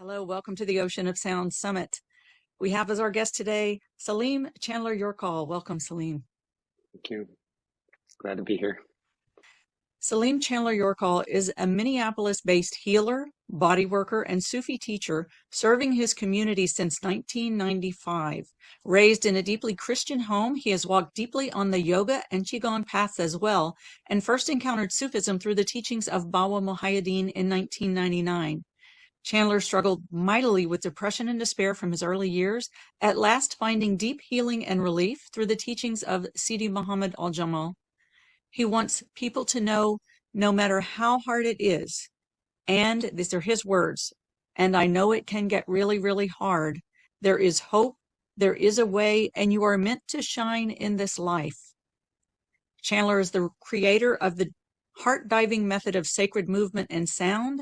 Hello, welcome to the Ocean of Sound Summit. We have as our guest today, Salim Chandler Yorkhall. Welcome, Salim. Thank you. Glad to be here. Salim Chandler Yorkhall is a Minneapolis-based healer, bodyworker, and Sufi teacher serving his community since 1995. Raised in a deeply Christian home, he has walked deeply on the yoga and Qigong paths as well, and first encountered Sufism through the teachings of Bawa Muhyiddin in 1999. Chandler struggled mightily with depression and despair from his early years, at last finding deep healing and relief through the teachings of Sidi Muhammad al-Jamal. He wants people to know, no matter how hard it is, and these are his words, and I know it can get really, really hard, there is hope, there is a way, and you are meant to shine in this life. Chandler is the creator of the heart diving method of sacred movement and sound,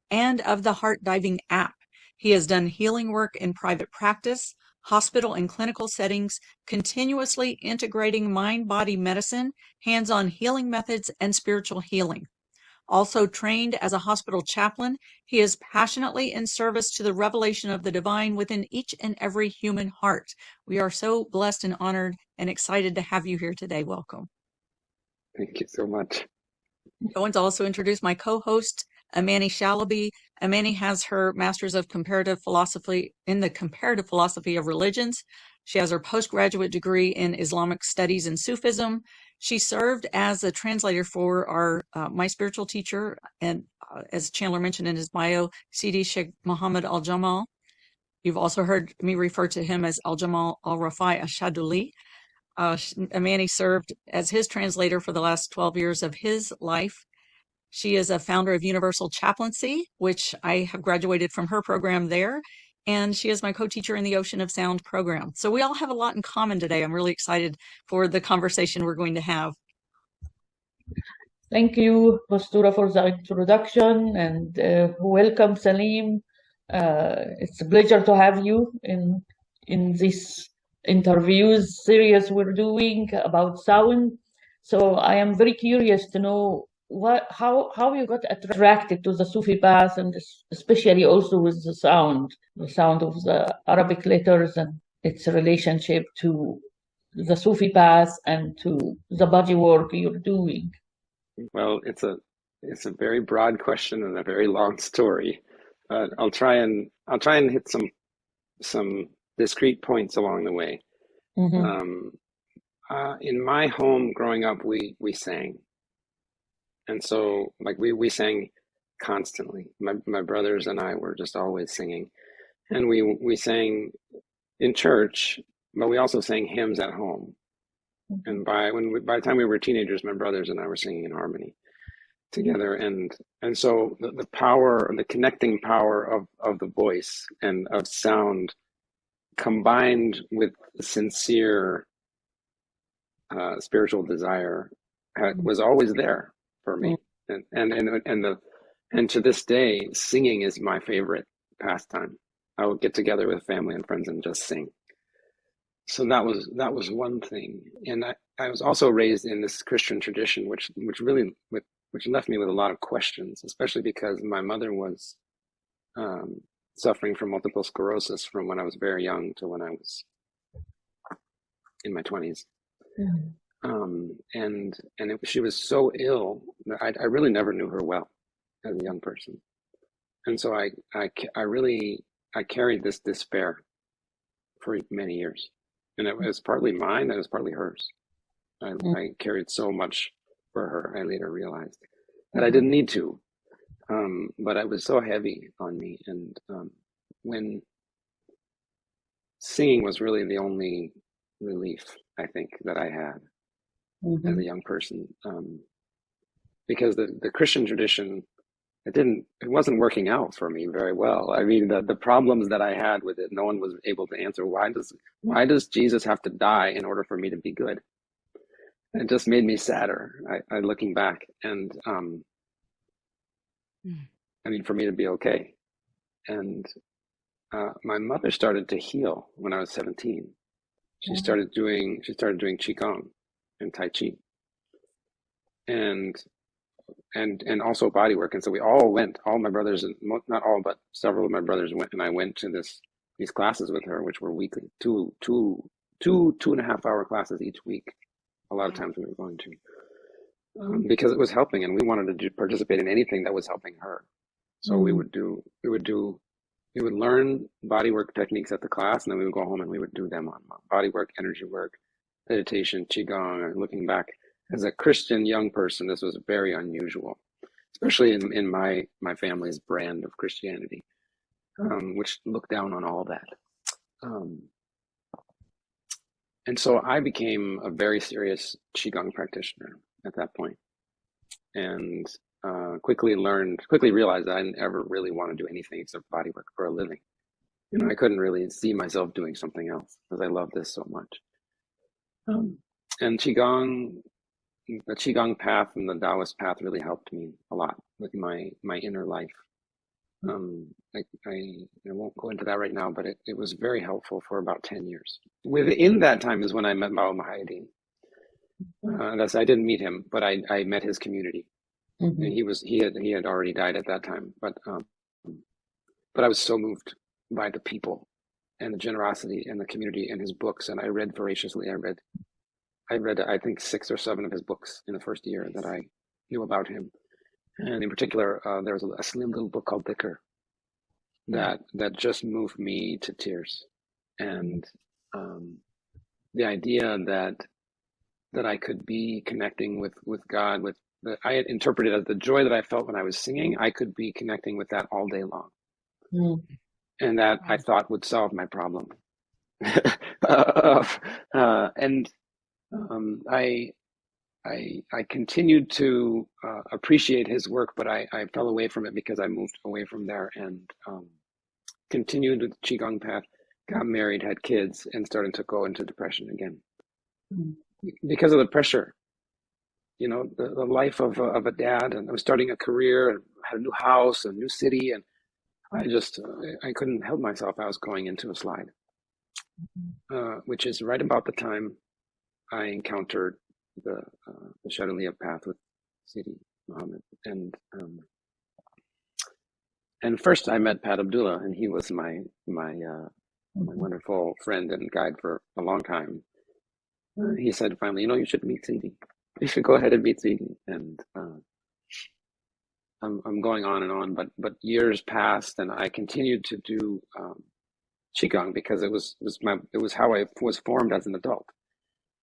and of the Heart Diving app. He has done healing work in private practice, hospital and clinical settings, continuously integrating mind-body medicine, hands-on healing methods, and spiritual healing. Also trained as a hospital chaplain, he is passionately in service to the revelation of the divine within each and every human heart. We are so blessed and honored and excited to have you here today. Welcome. Thank you so much. I want to also introduce my co-host, Amany Shalaby. Amany has her Master's of Comparative Philosophy in the Comparative Philosophy of Religions. She has her postgraduate degree in Islamic Studies and Sufism. She served as a translator for our my spiritual teacher, and as Chandler mentioned in his bio, Sidi Sheikh Muhammad al-Jamal. You've also heard me refer to him as al-Jamal al-Rafai Ashaduli. Amany served as his translator for the last 12 years of his life. She is a founder of Universal Chaplaincy, which I have graduated from her program there, and she is my co-teacher in the Ocean of Sound program. So we all have a lot in common today. I'm really excited for the conversation we're going to have. Thank you, Mastura, for the introduction, and welcome, Salim. It's a pleasure to have you in this interviews series we're doing about sound. So I am very curious to know how you got attracted to the Sufi path, and especially also with the sound of the Arabic letters and its relationship to the Sufi path and to the body work you're doing. Well, it's a very broad question and a very long story. I'll try and hit some discrete points along the way. Mm-hmm. In my home growing up, we sang. And so like we sang constantly. My brothers and I were just always singing. And we sang in church, but we also sang hymns at home. And by the time we were teenagers, my brothers and I were singing in harmony together. And so the power, the connecting power of the voice and of sound combined with sincere spiritual desire was always there for me. And to this day, singing is my favorite pastime. I would get together with family and friends and just sing. So that was one thing. And I was also raised in this Christian tradition, which left me with a lot of questions, especially because my mother was suffering from multiple sclerosis from when I was very young to when I was in my 20s. Mm-hmm. She was so ill that I really never knew her well as a young person. And so I carried this despair for many years. And it was partly mine, and it was partly hers. I carried so much for her, I later realized that I didn't need to. But it was so heavy on me. And when singing was really the only relief, I think, that I had as a young person. Because the Christian tradition, it wasn't working out for me very well. I mean, the problems that I had with it, no one was able to answer. Why does Jesus have to die in order for me to be good? It just made me sadder. I looking back, and I mean, for me to be okay. And my mother started to heal when I was 17. She started doing Qigong and Tai Chi, and and also body work. And so we all went, all my brothers, not all, but several of my brothers went, and I went to these classes with her, which were weekly, two and a half hour classes each week. A lot of times we were going to, because it was helping, and we wanted to participate in anything that was helping her. So we would learn body work techniques at the class, and then we would go home and we would do them on body work, energy work, meditation, Qigong. And looking back, as a Christian young person, this was very unusual, especially in my family's brand of Christianity, which looked down on all that. And so I became a very serious Qigong practitioner at that point, and quickly realized that I didn't ever really want to do anything except body work for a living. You know, I couldn't really see myself doing something else because I love this so much. And Qigong, the Qigong path and the Taoist path really helped me a lot with my inner life. I won't go into that right now, but it was very helpful for about 10 years. Within that time is when I met Mao Mahayadin. I didn't meet him, but I met his community. Mm-hmm. And he had already died at that time, but I was so moved by the people and the generosity and the community and his books, and I read voraciously. I read I think 6 or 7 of his books in the first year that I knew about him, and in particular there was a slim little book called Dhikr that just moved me to tears, and the idea that I could be connecting with God, I had interpreted as the joy that I felt when I was singing, I could be connecting with that all day long. And that I thought would solve my problem. I continued to appreciate his work, but I fell away from it because I moved away from there and continued with the Qigong path, got married, had kids, and started to go into depression again. Because of the pressure. You know, the life of a dad, and I was starting a career and had a new house, a new city, and I couldn't help myself. I was going into a slide, which is right about the time I encountered the Shadowliya path with Sidi Muhammad, and first I met Pat Abdullah, and he was my wonderful friend and guide for a long time. He said finally, you should meet Sidi. You should go ahead and meet Sidi. And I'm going on and on, but years passed, and I continued to do Qigong because it was how I was formed as an adult.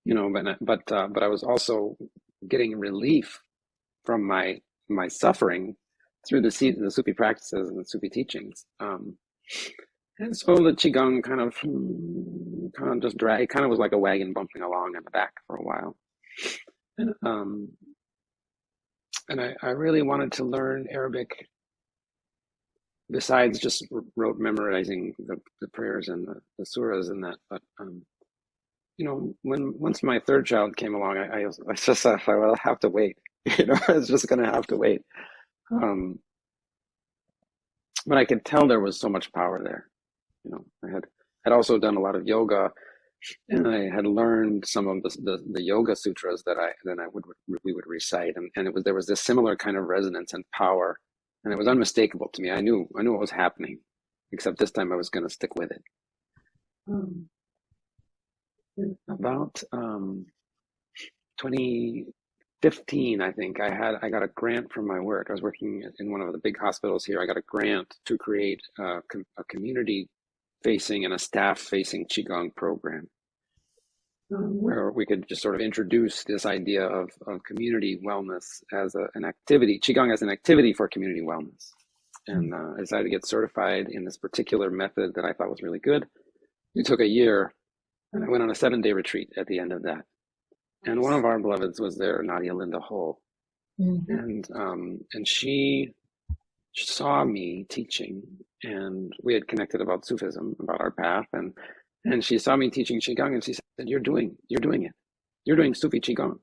But I was also getting relief from my suffering through the Sufi practices and the Sufi teachings. And so the Qigong kind of just dragged. It kind of was like a wagon bumping along in the back for a while. And I really wanted to learn Arabic besides just memorizing the prayers and the surahs and that. But once my third child came along, I just thought, well, I'll have to wait. It's just going to have to wait. But I could tell there was so much power there. I had also done a lot of yoga, and I had learned some of the yoga sutras that we would recite, and there was this similar kind of resonance and power, and it was unmistakable to me. I knew what was happening, except this time I was going to stick with it. About 2015, I think I got a grant from my work. I was working in one of the big hospitals here. I got a grant to create a community-facing and a staff-facing Qigong program, where we could just sort of introduce this idea of community wellness as an activity, Qigong as an activity for community wellness. And I decided to get certified in this particular method that I thought was really good. It took a year, and I went on a 7-day retreat at the end of that. And one of our beloveds was there, Nadia Linda Hull. And she saw me teaching, and we had connected about Sufism, about our path, and she saw me teaching Qigong, and she said, you're doing it. You're doing Sufi Qigong.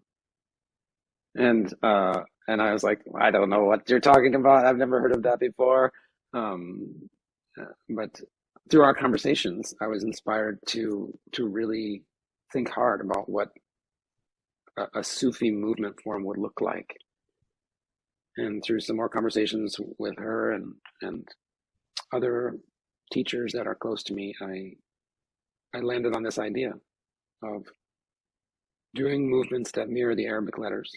And I was like, I don't know what you're talking about. I've never heard of that before. But through our conversations, I was inspired to really think hard about what a Sufi movement form would look like. And through some more conversations with her and other teachers that are close to me, I landed on this idea of doing movements that mirror the Arabic letters,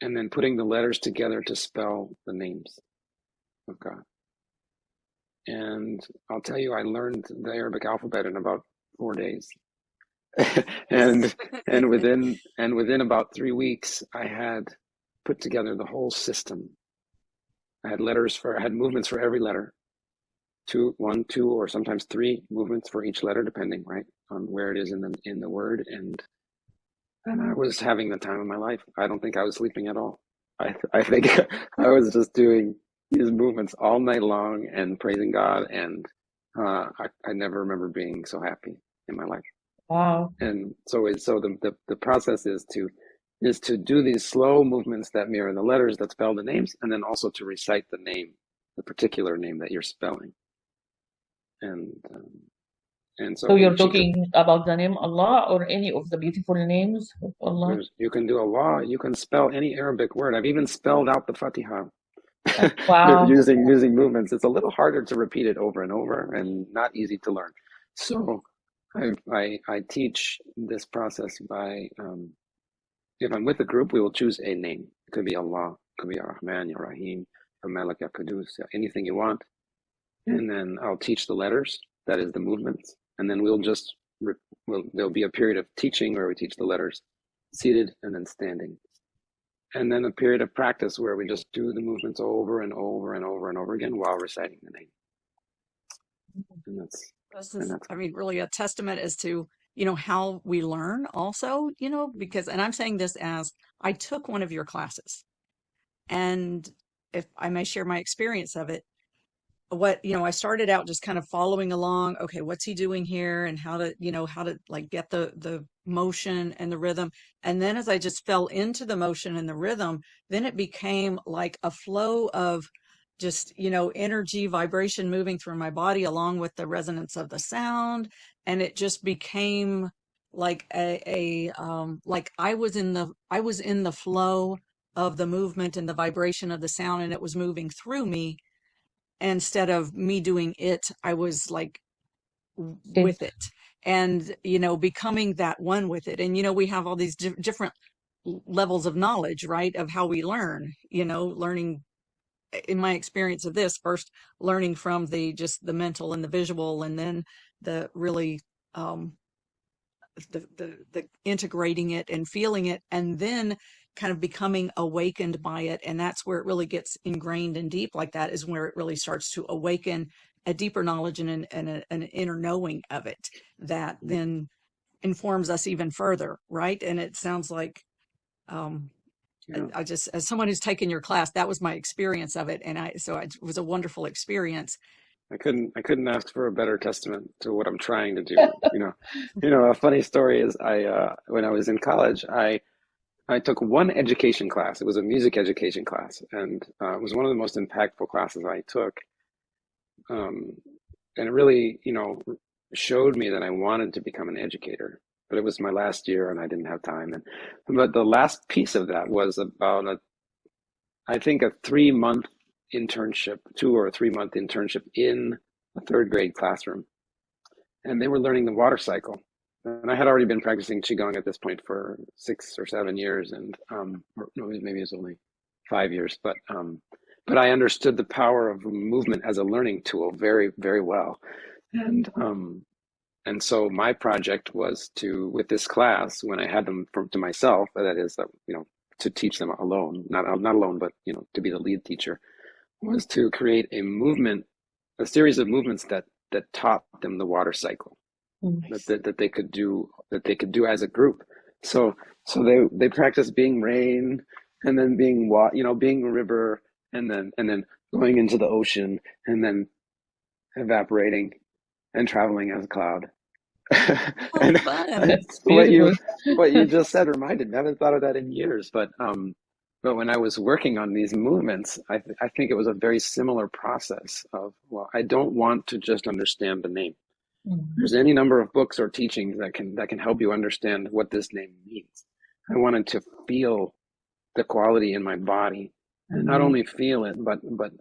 and then putting the letters together to spell the names of God. And I'll tell you, I learned the Arabic alphabet in about 4 days. and within about 3 weeks, I had put together the whole system. I had movements for every letter. 1, 2, or sometimes 3 movements for each letter, depending, right, on where it is in the word. And I was having the time of my life. I don't think I was sleeping at all. I think I was just doing these movements all night long and praising God. And I never remember being so happy in my life. Wow. And so the process is to do these slow movements that mirror the letters that spell the names, and then also to recite the name, the particular name that you're spelling. And so you're talking about the name Allah or any of the beautiful names of Allah? You can do Allah. You can spell any Arabic word. I've even spelled out the Fatiha. Wow. using movements. It's a little harder to repeat it over and over, and not easy to learn. So I teach this process by, if I'm with a group, we will choose a name. It could be Allah, it could be Ar-Rahman, Ya Rahim, Ya Malik, Ya Qudus, anything you want. And then I'll teach the letters, that is the movements. And then there'll be a period of teaching where we teach the letters seated and then standing. And then a period of practice where we just do the movements over and over and over and over again while reciting the name. And that's really a testament as to, how we learn also, because, and I'm saying this as I took one of your classes, and if I may share my experience of it, I started out just kind of following along. Okay, what's he doing here, and how to like get the motion and the rhythm. And then as I just fell into the motion and the rhythm, then it became like a flow of just, energy, vibration moving through my body along with the resonance of the sound. And it just became like like I was in the flow of the movement and the vibration of the sound, and it was moving through me. Instead of me doing it, I was like with it, and, becoming that one with it. And, we have all these different levels of knowledge, right? Of how we learn, learning, in my experience of this, first learning from the mental and the visual, and then the really, the integrating it and feeling it, and then kind of becoming awakened by it. And that's where it really gets ingrained and deep. Like that is where it really starts to awaken a deeper knowledge and an inner knowing of it that then informs us even further, right? And it sounds like I just, as someone who's taken your class, that was my experience of it, and it was a wonderful experience. I couldn't ask for a better testament to what I'm trying to do. A funny story is when I was in college, I took one education class. It was a music education class, and it was one of the most impactful classes I took. And it really, showed me that I wanted to become an educator. But it was my last year, and I didn't have time. But the last piece of that was about I think a 3-month internship, 2 or 3 month internship in a 3rd grade classroom, and they were learning the water cycle. And I had already been practicing Qigong at this point for 6 or 7 years, and maybe it was only 5 years, but I understood the power of movement as a learning tool very, very well. And so my project was with this class, when I had them to myself, that is, to teach them alone, not alone, but to be the lead teacher, was to create a series of movements that taught them the water cycle. That they could do as a group. So they practiced being rain, and then being being a river, and then going into the ocean, and then evaporating and traveling as a cloud. And what you just said reminded me. I haven't thought of that in years, but when I was working on these movements, I think it was a very similar process of, I don't want to just understand the name. There's any number of books or teachings that can help you understand what this name means. I wanted to feel the quality in my body. And not only feel it, but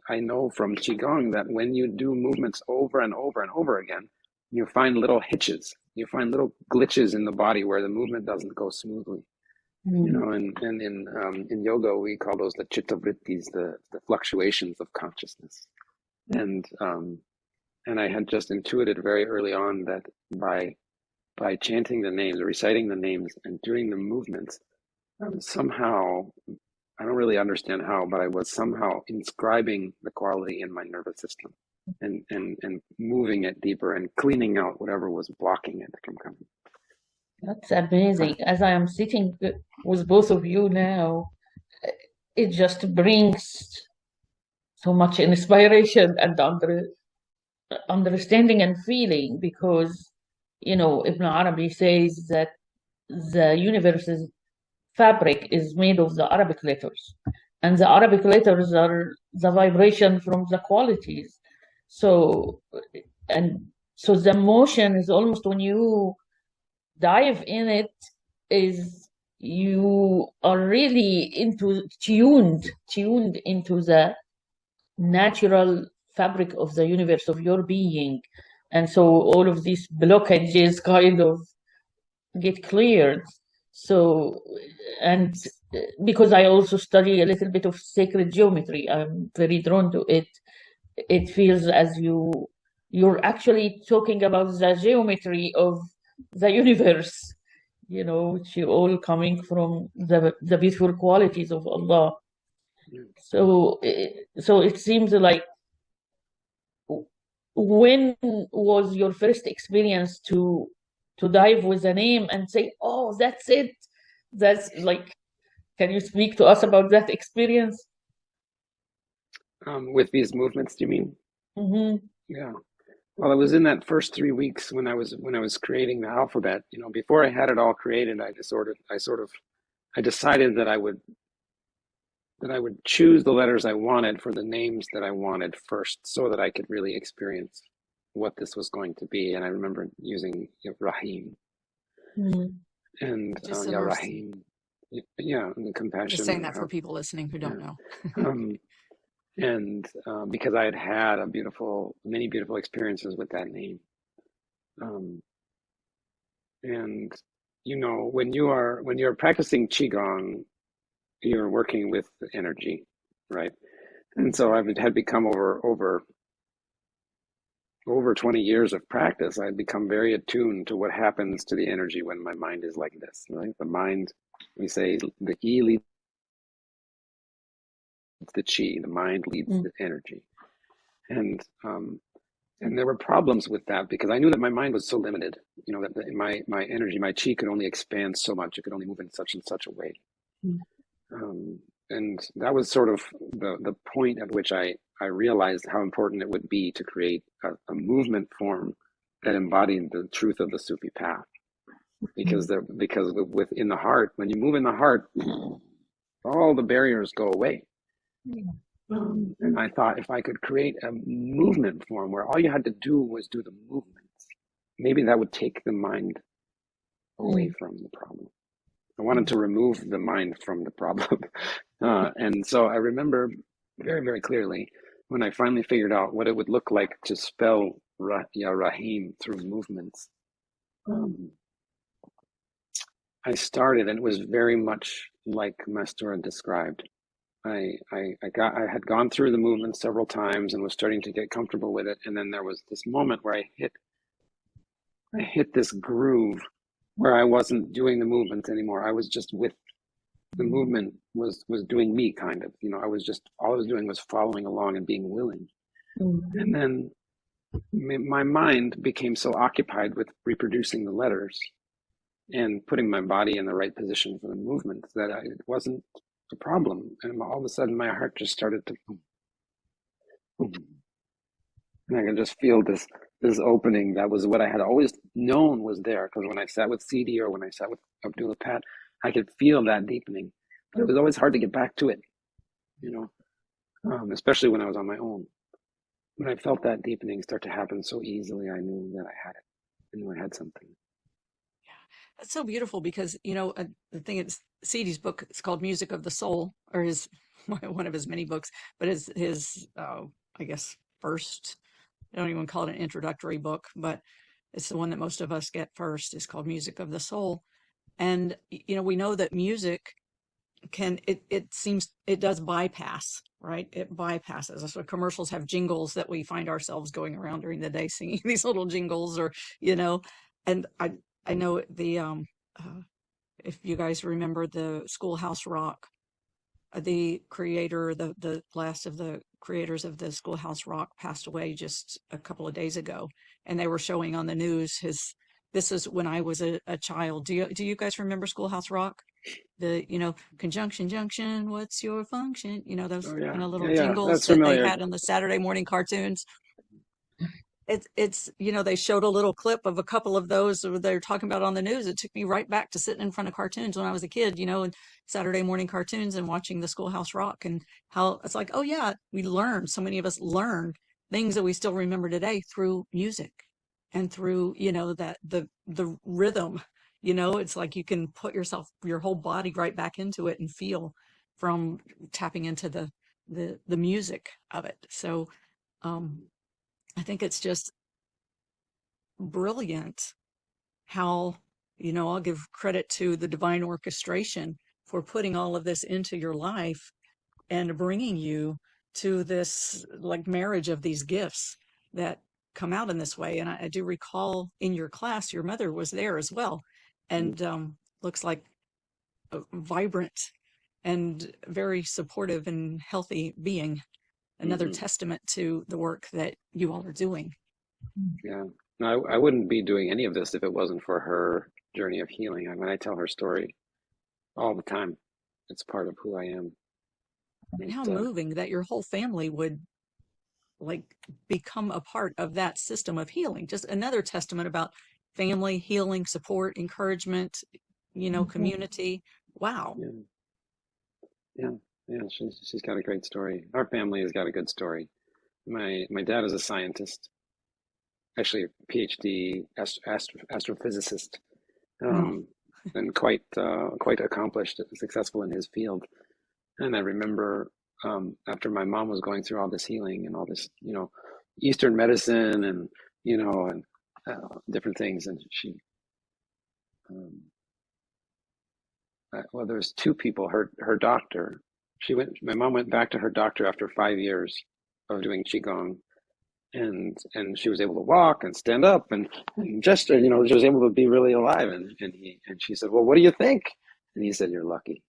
I know from Qigong that when you do movements over and over and over again, you find little hitches, you find little glitches in the body where the movement doesn't go smoothly. You know, and in yoga we call those the chitta vrittis, the fluctuations of consciousness. And I had just intuited very early on that by chanting the names, reciting the names, and doing the movements, somehow, I don't really understand how, but I was somehow inscribing the quality in my nervous system and moving it deeper and cleaning out whatever was blocking it from coming. That's amazing. As I am sitting with both of you now, it just brings so much inspiration and understanding and feeling, because, you know, Ibn Arabi says that the universe's fabric is made of the Arabic letters, and the Arabic letters are the vibration from the qualities. So the motion is almost, when you dive in it, is you are really tuned into the natural fabric of the universe, of your being. And so all of these blockages kind of get cleared. So, and because I also study a little bit of sacred geometry, I'm very drawn to it. It feels as you're actually talking about the geometry of the universe, you know, which are all coming from the beautiful qualities of Allah. So it seems like, when was your first experience to dive with a name and say, oh, that's it? That's like, can you speak to us about that experience? With these movements, do you mean? Mm-hmm. Yeah. Well, it was in that first 3 weeks when I was creating the alphabet. You know, before I had it all created, I decided that I would choose the letters I wanted for the names that I wanted first, so that I could really experience what this was going to be. And I remember using Rahim and Rahim, and the compassion. Just saying that for people listening who don't know. And because I had many beautiful experiences with that name. And you know, when you're practicing Qigong, you're working with the energy, right? And so I had become over 20 years of practice, I'd become very attuned to what happens to the energy when my mind is like this, right? The mind, we say the E leads the Qi, the mind leads the energy. And there were problems with that, because I knew that my mind was so limited, you know, that my energy, my Qi could only expand so much. It could only move in such and such a way. And that was sort of the point at which I realized how important it would be to create a movement form that embodied the truth of the Sufi path. Because within the heart, when you move in the heart, all the barriers go away. And I thought, if I could create a movement form where all you had to do was do the movements, maybe that would take the mind away from the problem. I wanted to remove the mind from the problem. And so I remember very, very clearly when I finally figured out what it would look like to spell Rahim through movements. I started, and it was very much like Mastura described. I had gone through the movement several times and was starting to get comfortable with it, and then there was this moment where I hit this groove where I wasn't doing the movements anymore. I was just with the movement, was doing me, kind of. You know, all I was doing was following along and being willing. And then my mind became so occupied with reproducing the letters and putting my body in the right position for the movements that it wasn't a problem. And all of a sudden my heart just started to boom. And I could just feel this opening. That was what I had always known was there, because when I sat with CD or when I sat with Abdullah Pat, I could feel that deepening. But it was always hard to get back to it, you know, especially when I was on my own. When I felt that deepening start to happen so easily, I knew that I had it. I knew I had something. That's so beautiful, because, you know, the thing is, Sidi's book. It's called Music of the Soul, or his one of his many books, but his I guess first. I don't even call it an introductory book, but it's the one that most of us get first. It's called Music of the Soul, and we know that music it seems it does bypass, right? It bypasses. So commercials have jingles that we find ourselves going around during the day singing these little jingles, or and I know if you guys remember the Schoolhouse Rock, the creator, the last of the creators of the Schoolhouse Rock passed away just a couple of days ago, and they were showing on the news this is when I was a child. Do you guys remember Schoolhouse Rock? The conjunction junction, what's your function? Those kind of little jingles that's that they familiar. had on the Saturday morning cartoons. It's they showed a little clip of a couple of those that they're talking about on the news. It took me right back to sitting in front of cartoons when I was a kid, and Saturday morning cartoons and watching the Schoolhouse Rock, and how it's like, oh yeah, so many of us learned things that we still remember today through music and through, that the rhythm, it's like you can put your whole body right back into it and feel from tapping into the music of it. So, I think it's just brilliant how, I'll give credit to the divine orchestration for putting all of this into your life and bringing you to this like marriage of these gifts that come out in this way. And I do recall in your class, your mother was there as well. And looks like a vibrant and very supportive and healthy being. Another testament to the work that you all are doing. Yeah. No, I wouldn't be doing any of this if it wasn't for her journey of healing. I mean, I tell her story all the time. It's part of who I am. And how moving that your whole family would like become a part of that system of healing. Just another testament about family healing, support, encouragement, community. Wow. Yeah. She's got a great story. Our family has got a good story. My dad is a scientist, actually a PhD astrophysicist, and quite accomplished, successful in his field. And I remember after my mom was going through all this healing and all this, Eastern medicine and different things, and she, well, there's two people. Her doctor. My mom went back to her doctor after 5 years of doing Qigong, and she was able to walk and stand up and gesture, she was able to be really alive. And she said, well, what do you think? And he said, you're lucky.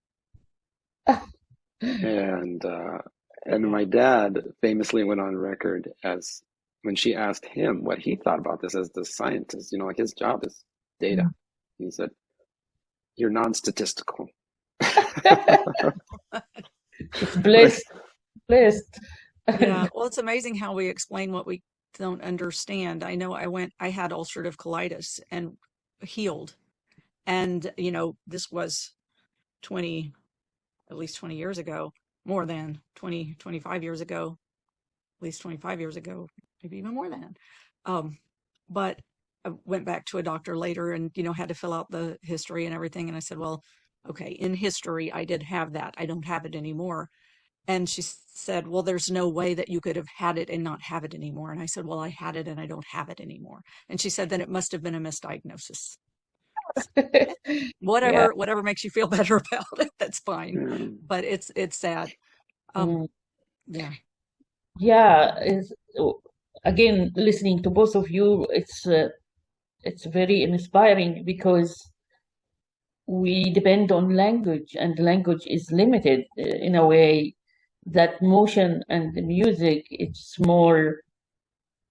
And my dad famously went on record as when she asked him what he thought about this as the scientist, like his job is data. He said, you're non-statistical. Blessed. Yeah. Well, it's amazing how we explain what we don't understand. I know I had ulcerative colitis and healed. And, this was at least 20 years ago, more than 20, 25 years ago, at least 25 years ago, maybe even more than. But I went back to a doctor later and, had to fill out the history and everything. And I said, well, okay, in history, I did have that. I don't have it anymore. And she said, well, there's no way that you could have had it and not have it anymore. And I said, well, I had it and I don't have it anymore. And she said, then it must have been a misdiagnosis. Whatever makes you feel better about it, that's fine. But it's sad. Again, listening to both of you, it's very inspiring because we depend on language, and language is limited in a way that motion and the music, it's more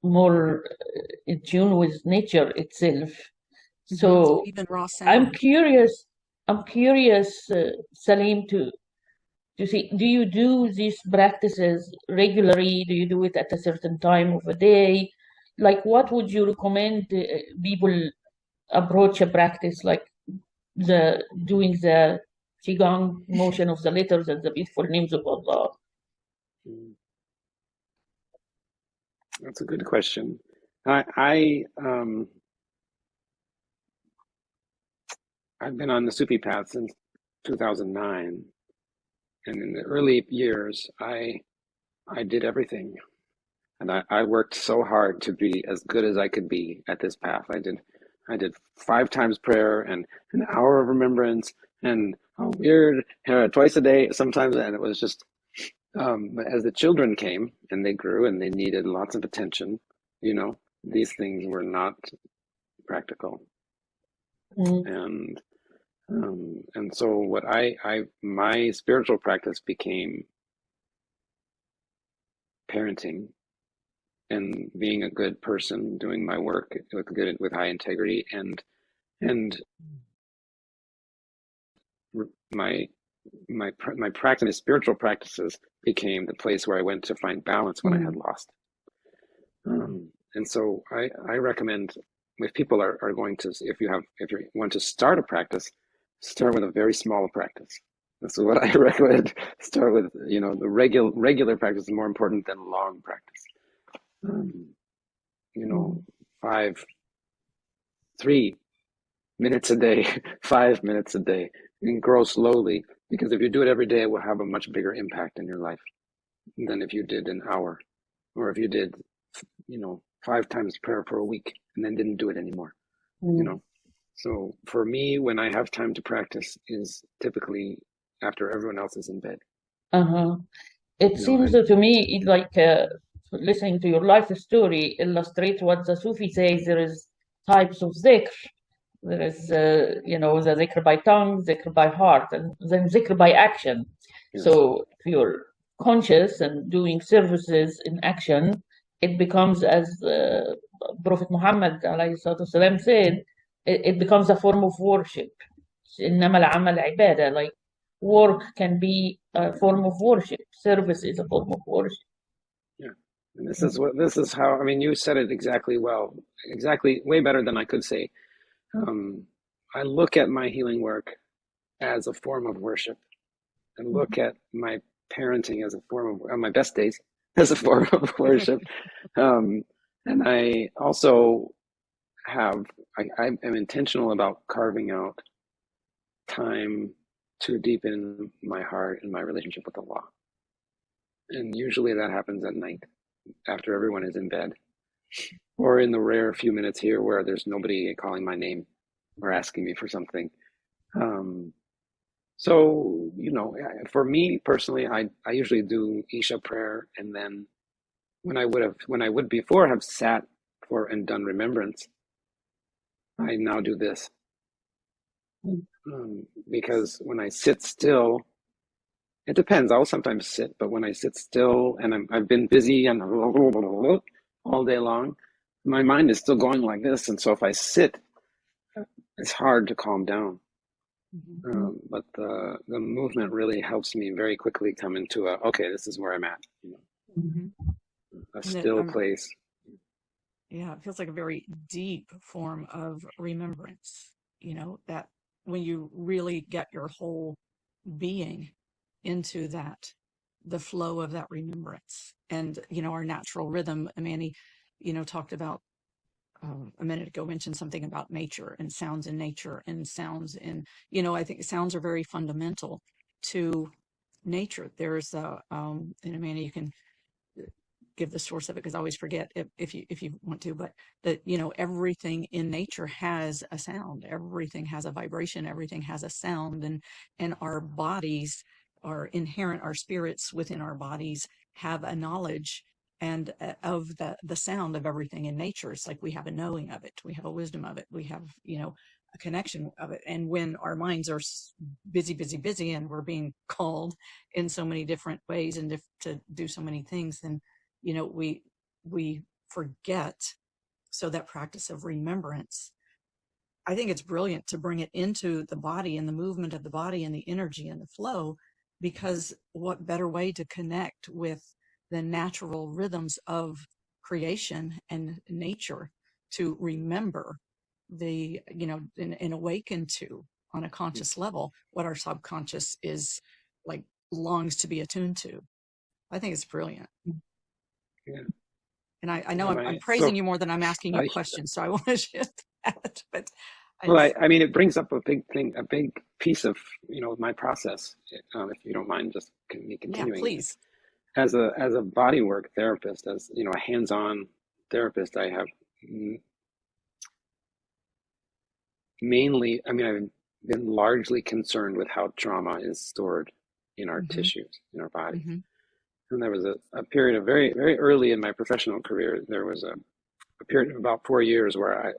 in tune with nature itself. So even raw sound. I'm curious, Salim, to see, do you do these practices regularly? Do you do it at a certain time of a day? Like, what would you recommend people approach a practice like doing the Qigong motion of the letters and the beautiful names of Allah? That's a good question. I've been on the Sufi path since 2009. And in the early years, I did everything. And I worked so hard to be as good as I could be at this path. I did 5 times prayer and an hour of remembrance and twice a day sometimes. And it was just, but as the children came and they grew and they needed lots of attention, these things were not practical. And so my spiritual practice became parenting and being a good person, doing my work with high integrity, and my practice, my spiritual practices became the place where I went to find balance when I had lost. And so I recommend, if people are going to, if you want to start a practice, start with a very small practice. That's what I recommend. Start with, the regular practice is more important than long practice. 3 minutes a day, 5 minutes a day, and grow slowly. Because if you do it every day, it will have a much bigger impact in your life than if you did an hour, or if you did, 5 times prayer per week and then didn't do it anymore. So for me, when I have time to practice is typically after everyone else is in bed. It seems to me like listening to your life story illustrates what the Sufi says. There is types of zikr. There is, the zikr by tongue, zikr by heart, and then zikr by action. Yes. So if you're conscious and doing services in action, it becomes, as Prophet Muhammad ﷺ said, it becomes a form of worship. إنما العمل عبادة. Like, work can be a form of worship. Service is a form of worship. Yeah, and this is how. You said it exactly well, exactly way better than I could say. I look at my healing work as a form of worship, and look at my parenting as a form of, on my best days, as a form of worship. And I also I am intentional about carving out time to deepen my heart and my relationship with Allah. And usually that happens at night after everyone is in bed, or in the rare few minutes here where there's nobody calling my name or asking me for something. So, for me personally, I usually do Isha prayer, and then when I would before have sat for and done remembrance, I now do this. Because when I sit still, it depends. I'll sometimes sit, but when I sit still and I've been busy and all day long, my mind is still going like this. And so if I sit, it's hard to calm down. But the movement really helps me very quickly come into okay, this is where I'm at. A still place. Yeah, it feels like a very deep form of remembrance, that when you really get your whole being into the flow of that remembrance. And, our natural rhythm, Amany, talked about a minute ago, mentioned something about nature and sounds in nature and sounds in, I think sounds are very fundamental to nature. There's and Amany, you can give the source of it because I always forget if you want to, but that, everything in nature has a sound, everything has a vibration, everything has a sound, and our bodies are inherent, our spirits within our bodies have a knowledge and of the sound of everything in nature. It's like we have a knowing of it, we have a wisdom of it, we have, a connection of it. And when our minds are busy, and we're being called in so many different ways and to do so many things, then we forget. So that practice of remembrance, I think it's brilliant to bring it into the body and the movement of the body and the energy and the flow, because what better way to connect with the natural rhythms of creation and nature to remember and awaken to on a conscious level what our subconscious is like, longs to be attuned to. I think it's brilliant. Yeah. And I know I'm praising you more than I'm asking you questions, so I want to shift that. But Well, I mean, it brings up a big thing, a big piece of, my process, if you don't mind just me continuing. Yeah, please. As a bodywork therapist, as, a hands-on therapist, I have mainly, I've been largely concerned with how trauma is stored in our tissues, in our body. And there was a period of very, very early in my professional career, there was a period of about 4 years where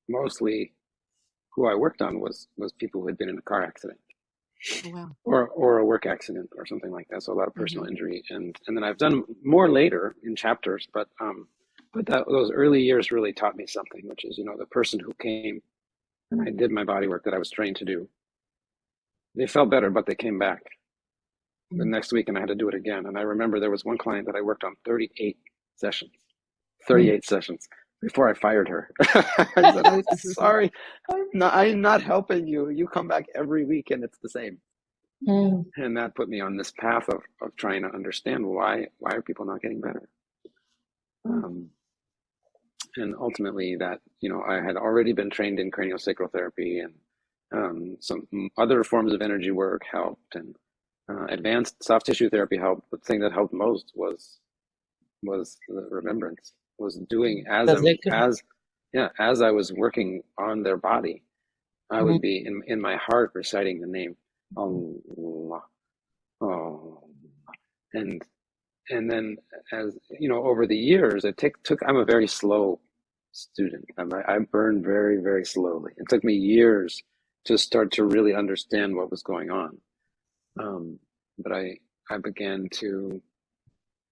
mostly who I worked on was people who had been in a car accident. Oh, wow. or a work accident or something like that. So a lot of personal injury. And then I've done more later in chapters, but those early years really taught me something, which is, the person who came and I did my body work that I was trained to do, they felt better, but they came back the next week and I had to do it again. And I remember there was one client that I worked on 38 sessions before I fired her. I said, I'm sorry, I'm not helping you. You come back every week and it's the same. And that put me on this path of trying to understand why are people not getting better? And ultimately that, I had already been trained in craniosacral therapy and some other forms of energy work helped, and advanced soft tissue therapy helped. The thing that helped most was the remembrance. Was doing as I was working on their body, I would be in my heart reciting the name Allah, Allah, and then as over the years it took. I'm a very slow student. I burn very, very slowly. It took me years to start to really understand what was going on, but I began to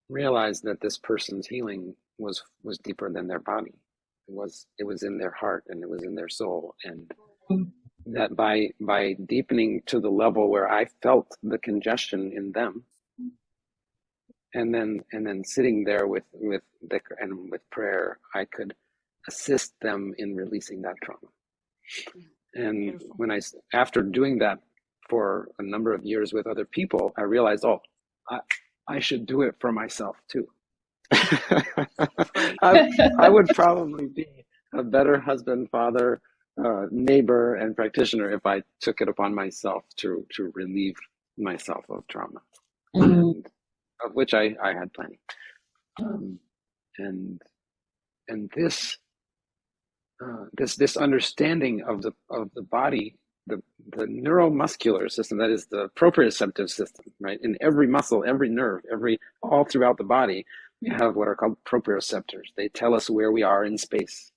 realize that this person's healing was deeper than their body. It was in their heart and it was in their soul, and that by deepening to the level where I felt the congestion in them, and then sitting there with dhikr and with prayer, I could assist them in releasing that trauma. And when after doing that for a number of years with other people, I realized, I should do it for myself too. I would probably be a better husband, father, neighbor, and practitioner if I took it upon myself to relieve myself of trauma, and, of which I had plenty. And this understanding of the body, the neuromuscular system, that is the proprioceptive system, right? In every muscle, every nerve, all throughout the body, we have what are called proprioceptors. They tell us where we are in space,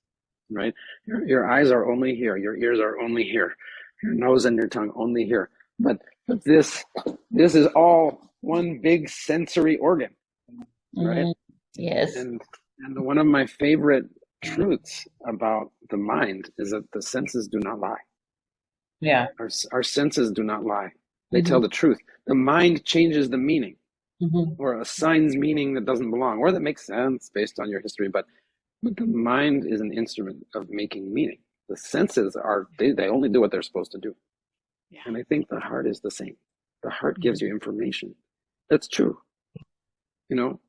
right? Your eyes are only here. Your ears are only here. Your nose and your tongue only here. But this is all one big sensory organ, right? Yes. And one of my favorite truths about the mind is that the senses do not lie. Yeah. Our senses do not lie. They tell the truth. The mind changes the meaning, or assigns meaning that doesn't belong, or that makes sense based on your history. But the mind is an instrument of making meaning. The senses they only do what they're supposed to do. Yeah. And I think the heart is the same. The heart gives you information. That's true.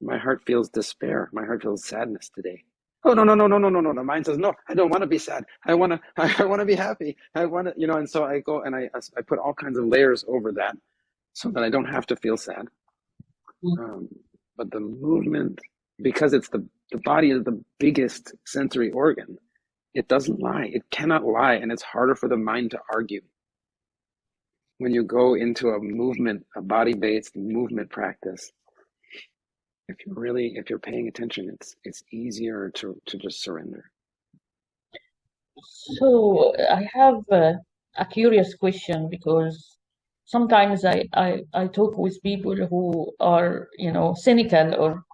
My heart feels despair. My heart feels sadness today. Oh, no. The mind says, no, I don't want to be sad. I want to be happy. I want to, and so I go and I put all kinds of layers over that so that I don't have to feel sad. But the movement, because it's the body is the biggest sensory organ, it doesn't lie. It cannot lie. And it's harder for the mind to argue. When you go into a body-based movement practice, if you're paying attention, it's easier to just surrender. So I have a curious question, because sometimes I talk with people who are, cynical or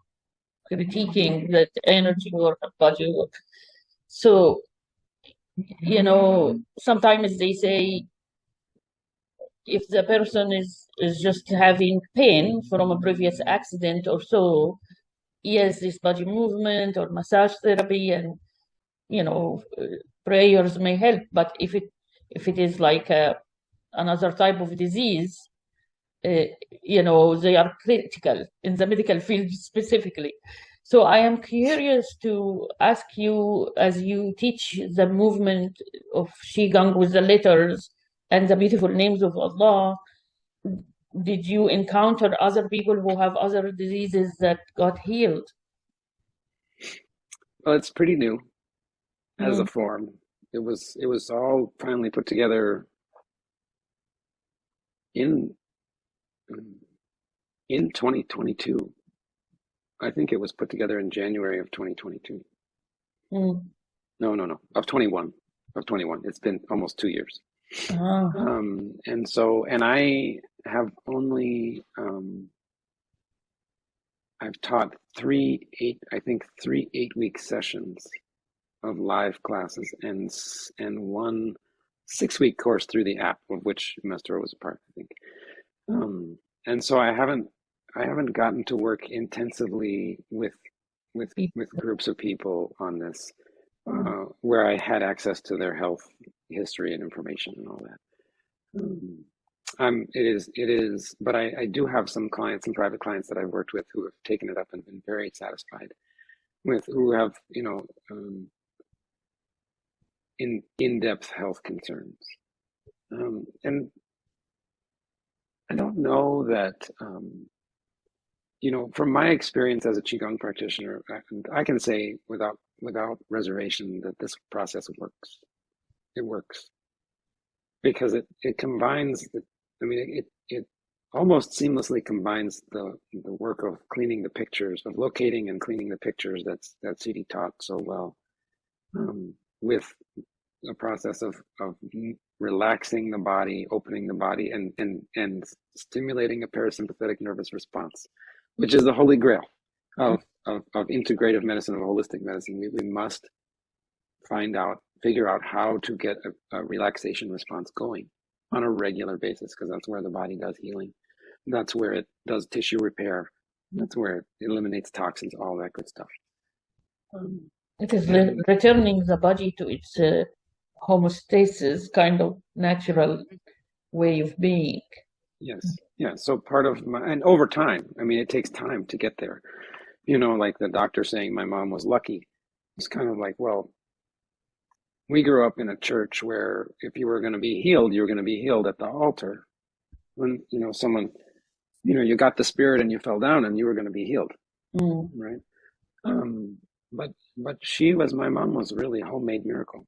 critiquing that energy work, body work. So, sometimes they say, if the person is just having pain from a previous accident or so, yes, this body movement or massage therapy and prayers may help. But if it is like another type of disease, they are critical in the medical field specifically. So I am curious to ask you, as you teach the movement of Qigong with the letters and the beautiful names of Allah, did you encounter other people who have other diseases that got healed? Well, it's pretty new as a form. It was all finally put together in 2022. I think it was put together in January of 2022. No, of 21. It's been almost 2 years. And I have only I've taught three 8-week sessions of live classes and one 6-week course through the app, of which Mestre was a part, I think. And so I haven't gotten to work intensively with groups of people on this, where I had access to their health history and information and all that. It is, but I do have some clients, some private clients that I've worked with who have taken it up and been very satisfied with, who have, in-depth health concerns. And I don't know that, from my experience as a Qigong practitioner, I can say without reservation that this process works. It works because it combines it almost seamlessly combines the work of cleaning the pictures, of locating and cleaning the pictures that CD taught so well, with a process of relaxing the body, opening the body, and stimulating a parasympathetic nervous response, which is the holy grail of integrative medicine, of holistic medicine. We must figure out how to get a relaxation response going on a regular basis, because that's where the body does healing. That's where it does tissue repair. That's where it eliminates toxins, all that good stuff. It is returning the body to its homeostasis, kind of natural way of being. Yes. Yeah. So part of and over time, it takes time to get there. Like the doctor saying my mom was lucky. It's kind of like, well, we grew up in a church where if you were going to be healed, you were going to be healed at the altar. When, someone, you got the spirit and you fell down and you were going to be healed. Right. But my mom was really a homemade miracle.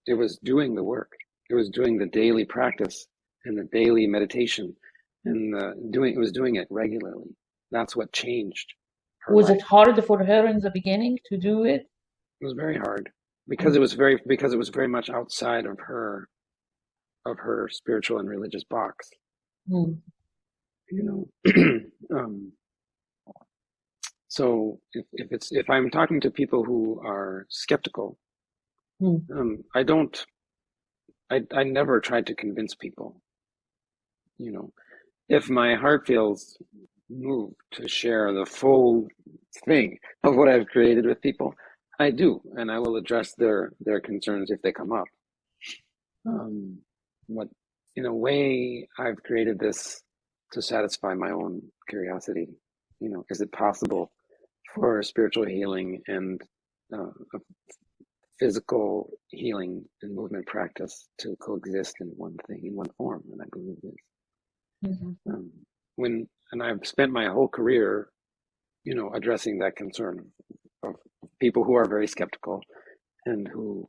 It was doing the work. It was doing the daily practice and the daily meditation and it was doing it regularly. That's what changed her Was life. it hard for her in the beginning to do it? It was very hard because it was very much outside of her spiritual and religious box. So if I'm talking to people who are skeptical, I never tried to convince people. If my heart feels moved to share the full thing of what I've created with people, I do, and I will address their concerns if they come up. In a way, I've created this to satisfy my own curiosity. Is it possible for spiritual healing and physical healing and movement practice to coexist in one thing, in one form? And I believe it is. And I've spent my whole career, addressing that concern of people who are very skeptical and who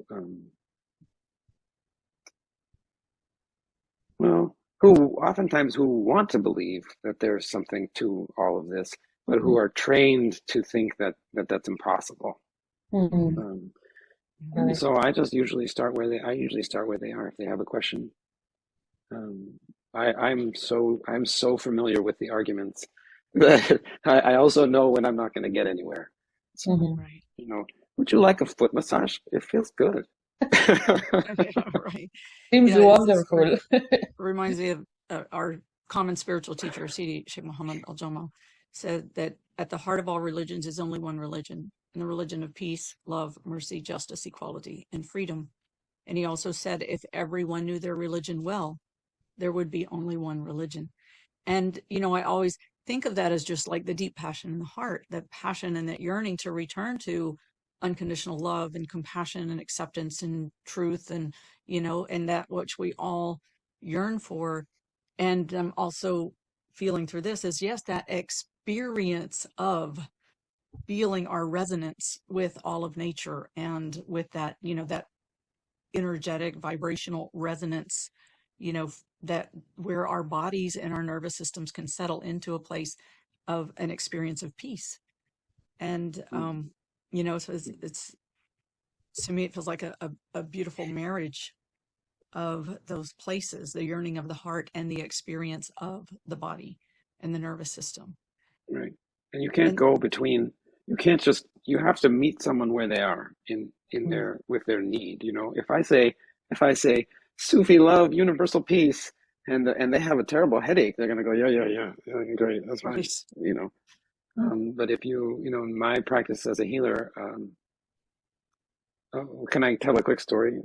oftentimes want to believe that there's something to all of this, but who are trained to think that that's impossible. And so I just usually start where they are. If they have a question, I'm so familiar with the arguments that I also know when I'm not going to get anywhere. So, would you like a foot massage? It feels good. Right. Seems wonderful. Reminds me of our common spiritual teacher, Sidi Sheikh Muhammad Al-Jamal, said that at the heart of all religions is only one religion, and the religion of peace, love, mercy, justice, equality, and freedom. And he also said if everyone knew their religion well, there would be only one religion. And, I always, think of that as just like the deep passion in the heart, that passion and that yearning to return to unconditional love and compassion and acceptance and truth, and, you know, and that which we all yearn for. And also feeling through this is, yes, that experience of feeling our resonance with all of nature, and with that, you know, that energetic vibrational resonance, you know, that where our bodies and our nervous systems can settle into a place of an experience of peace. And you know, so it's to me, it feels like a beautiful marriage of those places, the yearning of the heart and the experience of the body and the nervous system. Right. And you can't go between, you can't just, you have to meet someone where they are in their, with their need. You know, if I say Sufi love, universal peace, and they have a terrible headache, they're going to go, yeah, great, that's fine, you know. But if you know, in my practice as a healer, can I tell a quick story?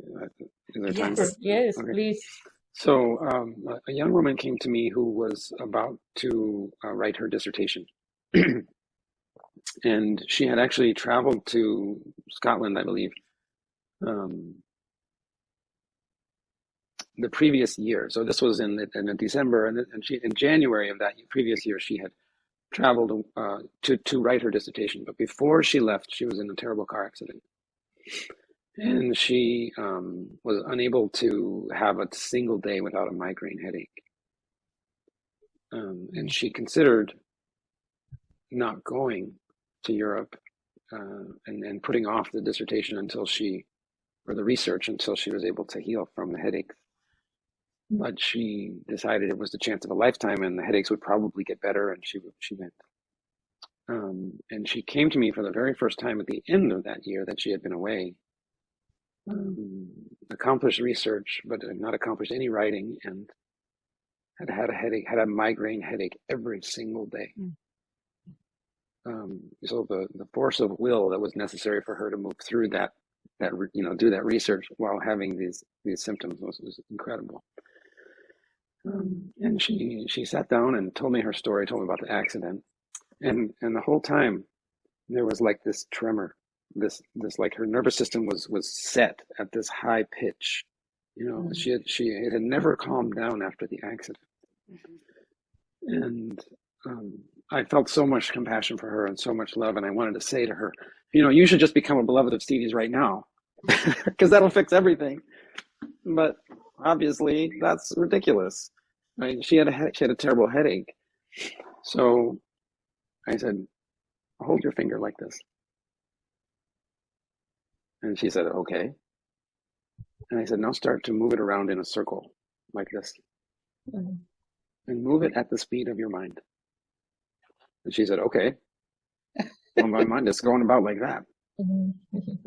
Is there time? Yes, okay. Please. So a young woman came to me who was about to write her dissertation. And she had actually traveled to Scotland, I believe, the previous year. So this was in December, and she, in January of that previous year, she had traveled to write her dissertation. But before she left, she was in a terrible car accident. And she was unable to have a single day without a migraine headache. And she considered not going to Europe and putting off the dissertation until or the research until she was able to heal from the headache. But she decided it was the chance of a lifetime, and the headaches would probably get better, and she went. And she came to me for the very first time at the end of that year that she had been away. Accomplished research, but had not accomplished any writing, and had a headache, had a migraine headache every single day. So the force of will that was necessary for her to move through that you know, do that research while having these symptoms was incredible. And she sat down and told me her story, told me about the accident, and the whole time there was like this tremor, this like her nervous system was set at this high pitch, you know. It had never calmed down after the accident. And I felt so much compassion for her and so much love, and I wanted to say to her, you know, you should just become a beloved of Stevie's right now, because that'll fix everything. But obviously that's ridiculous, right? She had a terrible headache. So I said, hold your finger like this. And she said, okay. And I said, now start to move it around in a circle like this. And move it at the speed of your mind. And she said, okay. Well, my mind is going about like that. And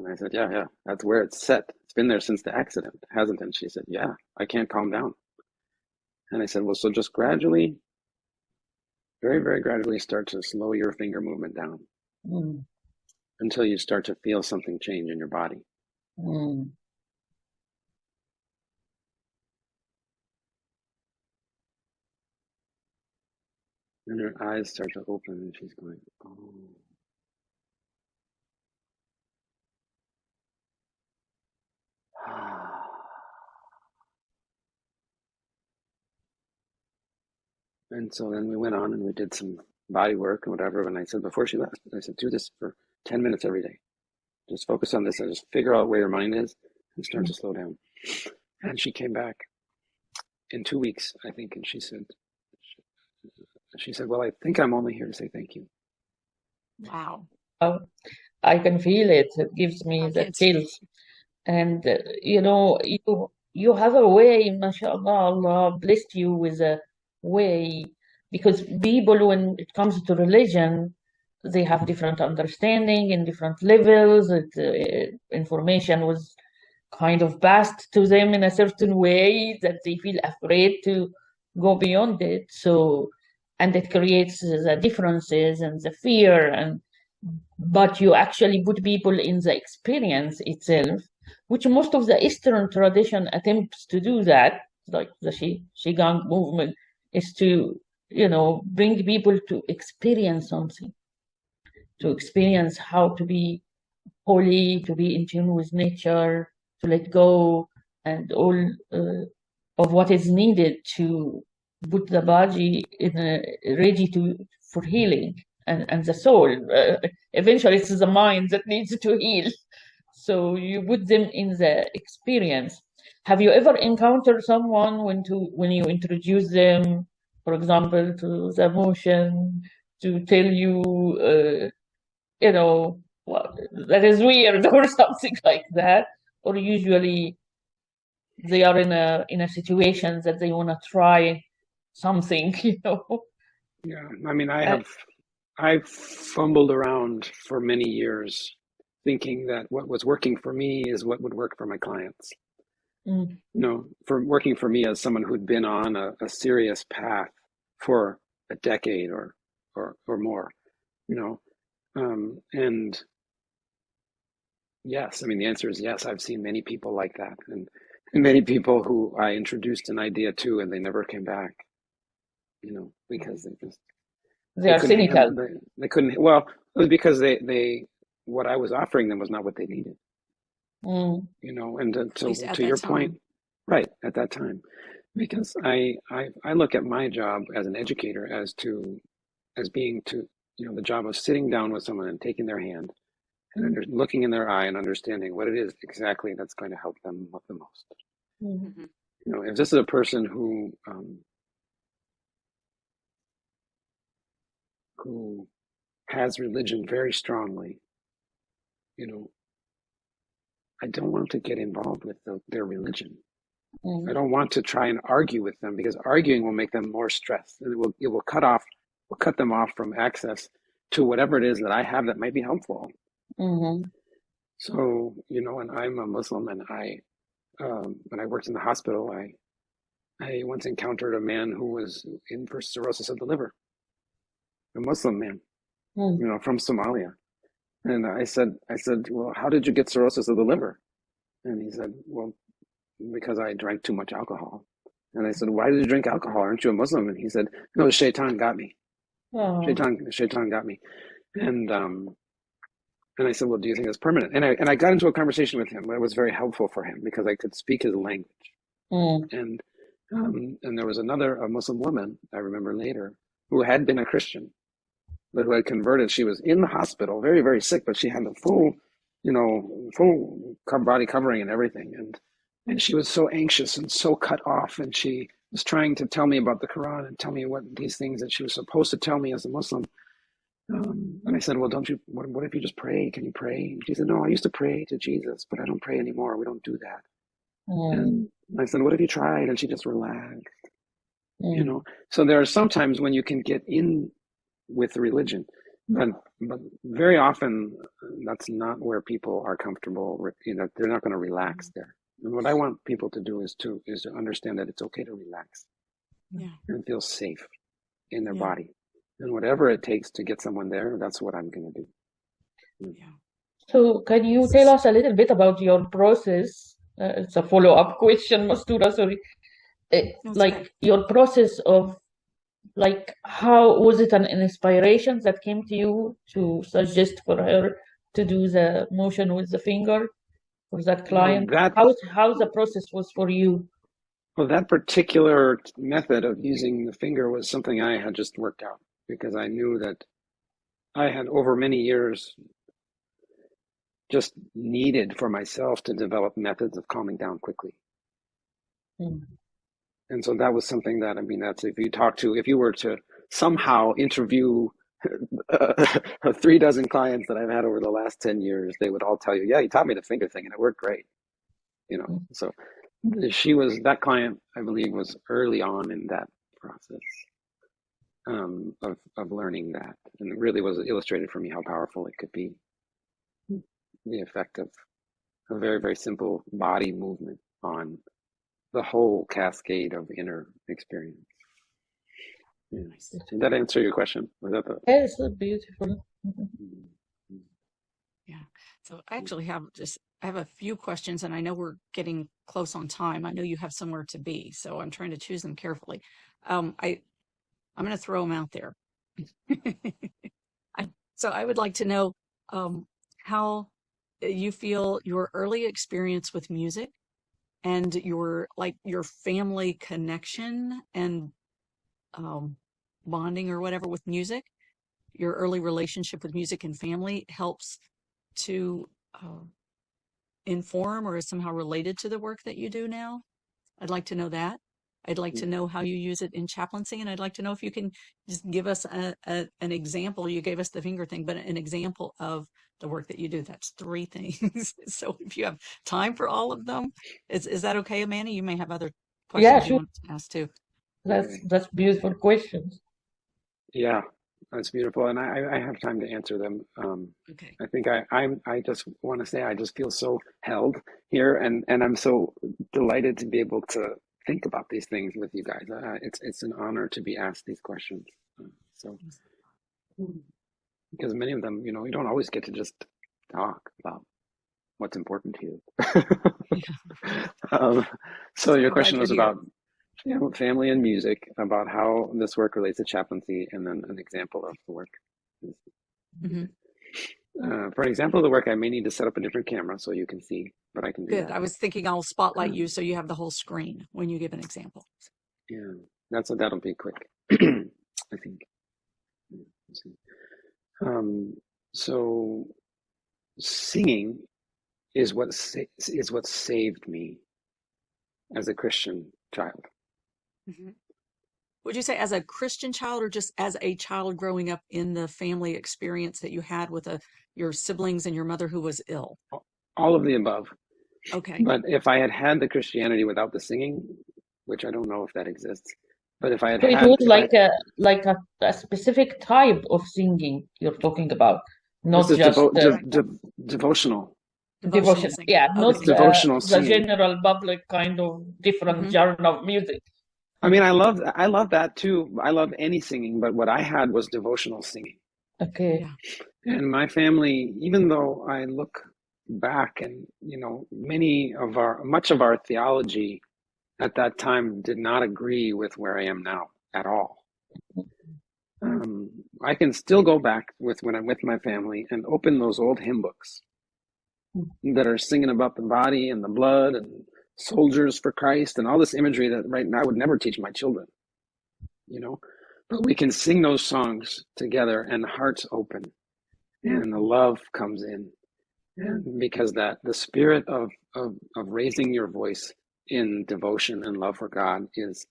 I said, yeah, that's where it's set. It's been there since the accident, hasn't it? And she said, yeah, I can't calm down. And I said, well, so just gradually, very, very gradually start to slow your finger movement down until you start to feel something change in your body. And her eyes start to open, and she's going, oh. And so then we went on and we did some body work and whatever. And I said, before she left, I said, do this for 10 minutes every day. Just focus on this and just figure out where your mind is and start to slow down. And she came back in 2 weeks, I think. And she said, well, I think I'm only here to say thank you. Wow. I can feel it. It gives me the chills. And, you know, you have a way, mashallah, Allah blessed you with a way, because people, when it comes to religion, they have different understanding in different levels. Information was kind of passed to them in a certain way that they feel afraid to go beyond it. So, and it creates the differences and the fear, but you actually put people in the experience itself, which most of the Eastern tradition attempts to do that, like the Qigong movement, is to bring people to experience something, to experience how to be holy, to be in tune with nature, to let go, and all of what is needed to put the body ready for healing, and the soul. Eventually, it's the mind that needs to heal. So you put them in the experience. Have you ever encountered someone when you introduce them, for example, to the motion, to tell you, well, that is weird or something like that? Or usually they are in a situation that they want to try something, Yeah, I mean, I've fumbled around for many years thinking that what was working for me is what would work for my clients. For working for me as someone who'd been on a serious path for a decade or more, and yes, I mean, the answer is yes. I've seen many people like that, and many people who I introduced an idea to and they never came back, because they are cynical. They couldn't. Well, it was because they what I was offering them was not what they needed. And so to your point, right at that time, because I look at my job as an educator as being the job of sitting down with someone and taking their hand and looking in their eye and understanding what it is exactly that's going to help them the most. Mm-hmm. If this is a person who has religion very strongly, I don't want to get involved with their religion. I don't want to try and argue with them, because arguing will make them more stressed, and it will cut them off from access to whatever it is that I have that might be helpful. So, and I'm a Muslim, and when I worked in the hospital, I once encountered a man who was in for cirrhosis of the liver, a Muslim man, from Somalia. And I said, well, how did you get cirrhosis of the liver? And he said, well, because I drank too much alcohol. And I said, why did you drink alcohol? Aren't you a Muslim? And he said, no, Shaitan got me. Shaitan got me. And I said, well, do you think it's permanent? And I got into a conversation with him. It was very helpful for him because I could speak his language. And there was a Muslim woman, I remember later, who had been a Christian, but who had converted. She was in the hospital, very, very sick, but she had the full body covering and everything. And she was so anxious and so cut off. And she was trying to tell me about the Quran and tell me what these things that she was supposed to tell me as a Muslim. And I said, well, what if you just pray? Can you pray? And she said, no, I used to pray to Jesus, but I don't pray anymore. We don't do that. And I said, what if you tried? And she just relaxed. So there are some times when you can get in with religion, but very often that's not where people are comfortable. They're not going to relax there. And what I want people to do is to understand that it's okay to relax and feel safe in their body. And whatever it takes to get someone there, that's what I'm going to do. So can you tell us a little bit about your process? It's a follow-up question, Mastura, sorry. Your process of, how was it an inspiration that came to you to suggest for her to do the motion with the finger for that client? How the process was for you? Well, that particular method of using the finger was something I had just worked out, because I knew that I had over many years just needed for myself to develop methods of calming down quickly. And so that was something that, that's if you were to somehow interview 36 clients that I've had over the last 10 years, they would all tell you, yeah, you taught me the finger thing and it worked great. So that client, I believe, was early on in that process of learning that. And it really was illustrated for me how powerful it could be. The effect of a very, very simple body movement on the whole cascade of inner experience. Did that answer your question? Was that Yes, so beautiful. Yeah. So I actually have a few questions, and I know we're getting close on time. I know you have somewhere to be, so I'm trying to choose them carefully. I'm going to throw them out there. So I would like to know how you feel your early experience with music and your family connection and bonding or whatever with music, your early relationship with music and family helps to inform or is somehow related to the work that you do now. I'd like to know that. I'd like to know how you use it in chaplaincy, and I'd like to know if you can just give us an example. You gave us the finger thing, but an example of the work that you do. That's 3 things. So if you have time for all of them, is that okay, Amanda? You may have other Yeah, questions you sure. want to ask too. That's beautiful questions. Yeah, that's beautiful, and I have time to answer them. Okay. I think I just want to say I just feel so held here, and I'm so delighted to be able to think about these things with you guys. It's an honor to be asked these questions. So because many of them, you don't always get to just talk about what's important to you. So your question was about family and music, about how this work relates to chaplaincy, and then an example of the work. Mm-hmm. For an example of the work, I may need to set up a different camera so you can see, but I can do Good. that. I was thinking I'll spotlight you so you have the whole screen when you give an example. Yeah, that'll be quick, I think. So singing is what saved me as a Christian child. Mm-hmm. Would you say as a Christian child or just as a child growing up in the family experience that you had with your siblings and your mother who was ill? All of the above. Okay. But if I had the Christianity without the singing, which I don't know if that exists, but if I had So it had, was like a specific type of singing you're talking about, not this is just devotional. devotion. singing. Yeah, Okay. not It's devotional the singing. general public kind of different genre of music. I mean, I love that too. I love any singing, but what I had was devotional singing. Okay. Yeah. And my family, even though I look back and, much of our theology at that time did not agree with where I am now at all. I can still go back when I'm with my family and open those old hymn books that are singing about the body and the blood and soldiers for Christ and all this imagery that right now I would never teach my children, but we can sing those songs together and hearts open and the love comes in. And because the spirit of raising your voice in devotion and love for God is,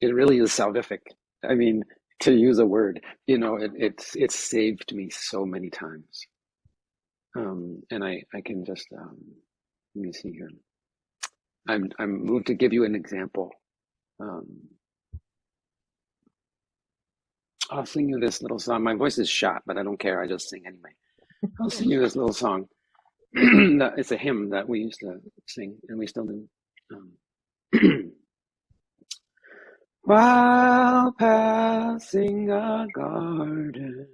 it really is salvific. I mean, to use a word, it's saved me so many times. And I can just, let me see here. I'm moved to give you an example. I'll sing you this little song. My voice is shot, but I don't care. I just sing anyway. I'll sing you this little song. It's a hymn that we used to sing, and we still do. While passing a garden,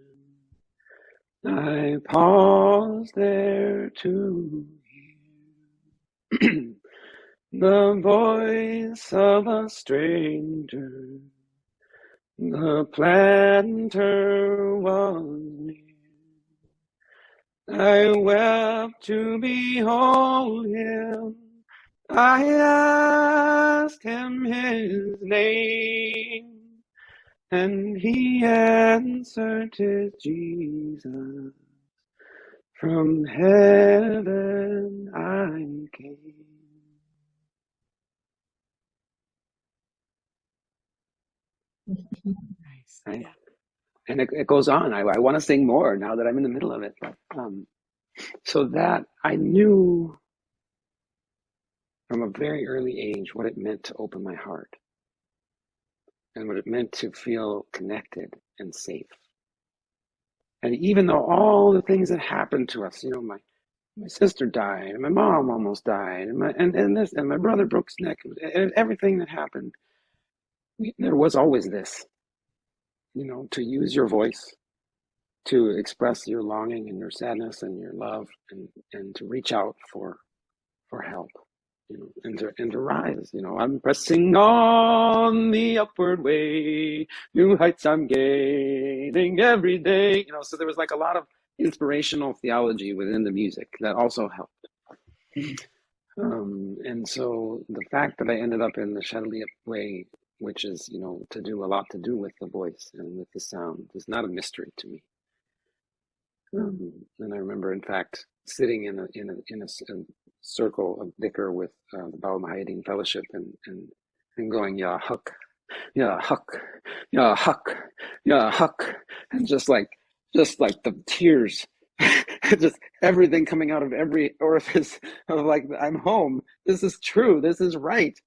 I paused there to hear the voice of a stranger. The planter was near. I wept to behold him. I asked him his name, and he answered, "'Tis Jesus. From heaven I came." Nice. Right? Yeah. And it goes on. I want to sing more now that I'm in the middle of it. But, so that I knew from a very early age what it meant to open my heart and what it meant to feel connected and safe. And even though all the things that happened to us, my sister died, and my mom almost died, and my brother broke his neck, and everything that happened, there was always this, to use your voice, to express your longing and your sadness and your love, and to reach out for help, and to rise. I'm pressing on the upward way, new heights I'm gaining every day. So there was like a lot of inspirational theology within the music that also helped. And so the fact that I ended up in the Shalaby way, which is, to do a lot to do with the voice and with the sound, is not a mystery to me. And I remember, in fact, sitting in a circle of dhikr with the Bawa Mahayadin Fellowship and going, Ya Haq, Ya Haq, Ya Haq, Ya Haq, and just like the tears, just everything coming out of every orifice of like, I'm home. This is true. This is right.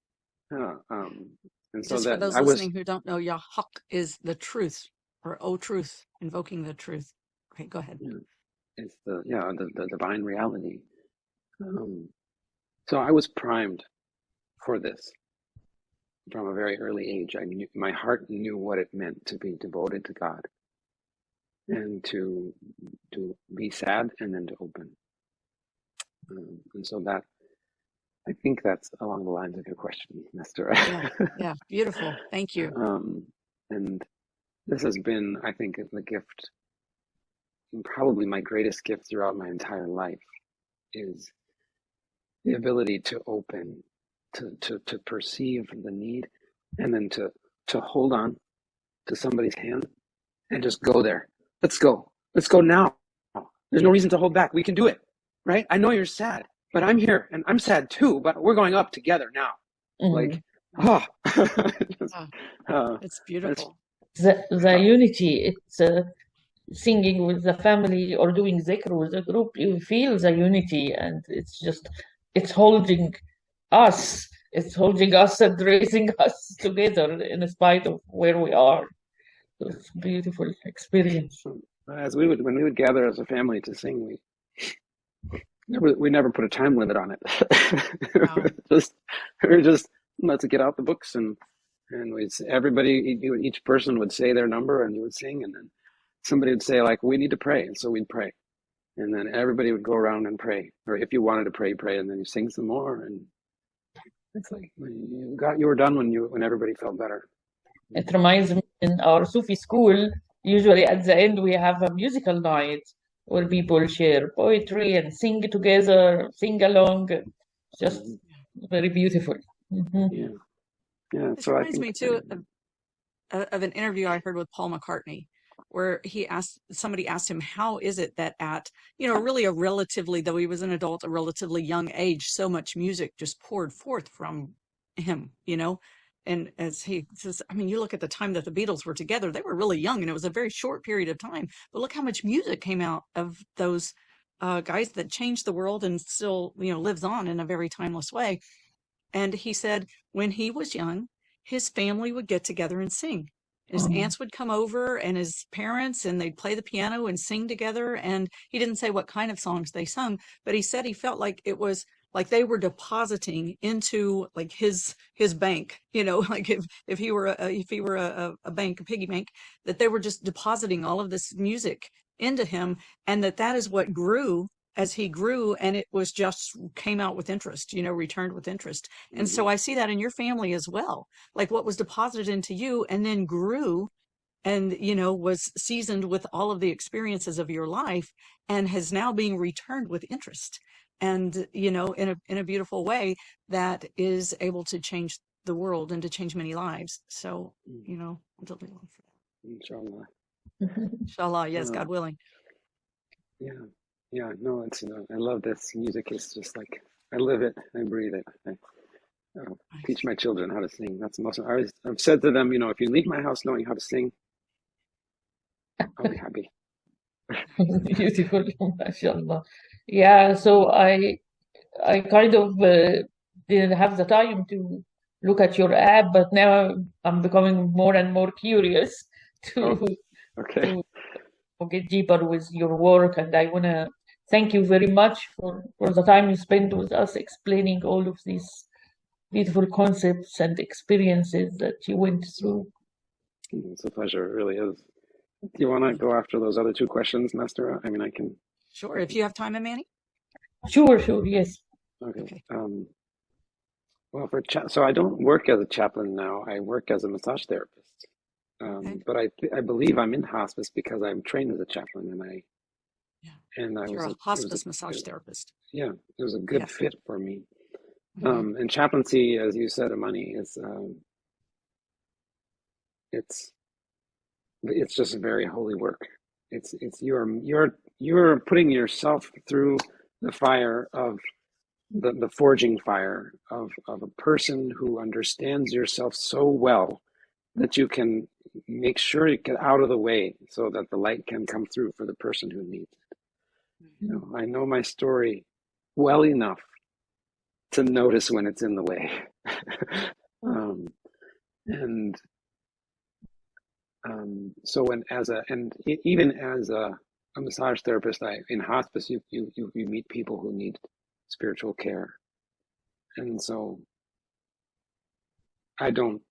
And so Just for those listening who don't know, Ya Haq is the truth, or O truth, invoking the truth. Okay, go ahead. It's the divine reality. So I was primed for this from a very early age. My heart knew what it meant to be devoted to God, and to be sad and then to open. And so that, I think that's along the lines of your question, Nestor. Yeah, beautiful. Thank you. And this has been, I think, the gift, probably my greatest gift throughout my entire life, is the ability to open, to perceive the need, and then to hold on to somebody's hand and just go there. Let's go now. There's no reason to hold back. We can do it, right? I know you're sad, but I'm here and I'm sad too, but we're going up together now. Like, it's beautiful. The unity, it's singing with the family or doing zikr with the group, you feel the unity, and it's holding us and raising us together in spite of where we are. So it's a beautiful experience. When we would gather as a family to sing, we never put a time limit on it. we were just let's get out the books, and each person would say their number, and you would sing, and then somebody would say, like, we need to pray, and so we'd pray, and then everybody would go around and pray, or if you wanted to pray, and then you sing some more, and it's like you were done when everybody felt better. It reminds me, in our Sufi school, usually at the end we have a musical night where people share poetry and sing together, sing along. Just very beautiful. Yeah. This reminds me too of an interview I heard with Paul McCartney, where somebody asked him, how is it that at, really though he was an adult, a relatively young age, so much music just poured forth from him, And as he says, you look at the time that the Beatles were together, they were really young, and it was a very short period of time. But look how much music came out of those guys that changed the world and still, lives on in a very timeless way. And he said when he was young, his family would get together and sing. His aunts would come over and his parents, and they'd play the piano and sing together. And he didn't say what kind of songs they sung, but he said he felt like it was like they were depositing into like his bank, like if he were a bank, a piggy bank, that they were just depositing all of this music into him, and that is what grew as he grew, and it was just came out with interest, returned with interest. And so I see that in your family as well, like what was deposited into you and then grew and, was seasoned with all of the experiences of your life and has now being returned with interest. And, in a beautiful way that is able to change the world and to change many lives. So, I'm totally along for that. Inshallah. Inshallah, yes, God willing. Yeah, no, it's, I love this music. It's just like, I live it, I breathe it. I teach my children how to sing. That's the most, I've said to them, if you leave my house knowing how to sing, I'll be happy. Beautiful, mashallah. Yeah, so I kind of didn't have the time to look at your app, but now I'm becoming more and more curious to get deeper with your work, and I want to thank you very much for the time you spent with us explaining all of these beautiful concepts and experiences that you went through. It's a pleasure, it really is. Do you want to go after those other two questions, Master? I can. Sure, if you have time, Amany. Sure, yes. Okay. Well, so I don't work as a chaplain now. I work as a massage therapist. Okay. But I believe I'm in hospice because I'm trained as a chaplain, and I You're was a hospice massage therapist. Yeah, it was a good Yeah. fit for me. Mhm. And chaplaincy, as you said, Amany, is it's just a very holy work. It's you're putting yourself through the fire of the forging fire of a person who understands yourself so well that you can make sure you get out of the way so that the light can come through for the person who needs it. You know, I know my story well enough to notice when it's in the way. And so even as a massage therapist, in hospice, you meet people who need spiritual care. And so I don't,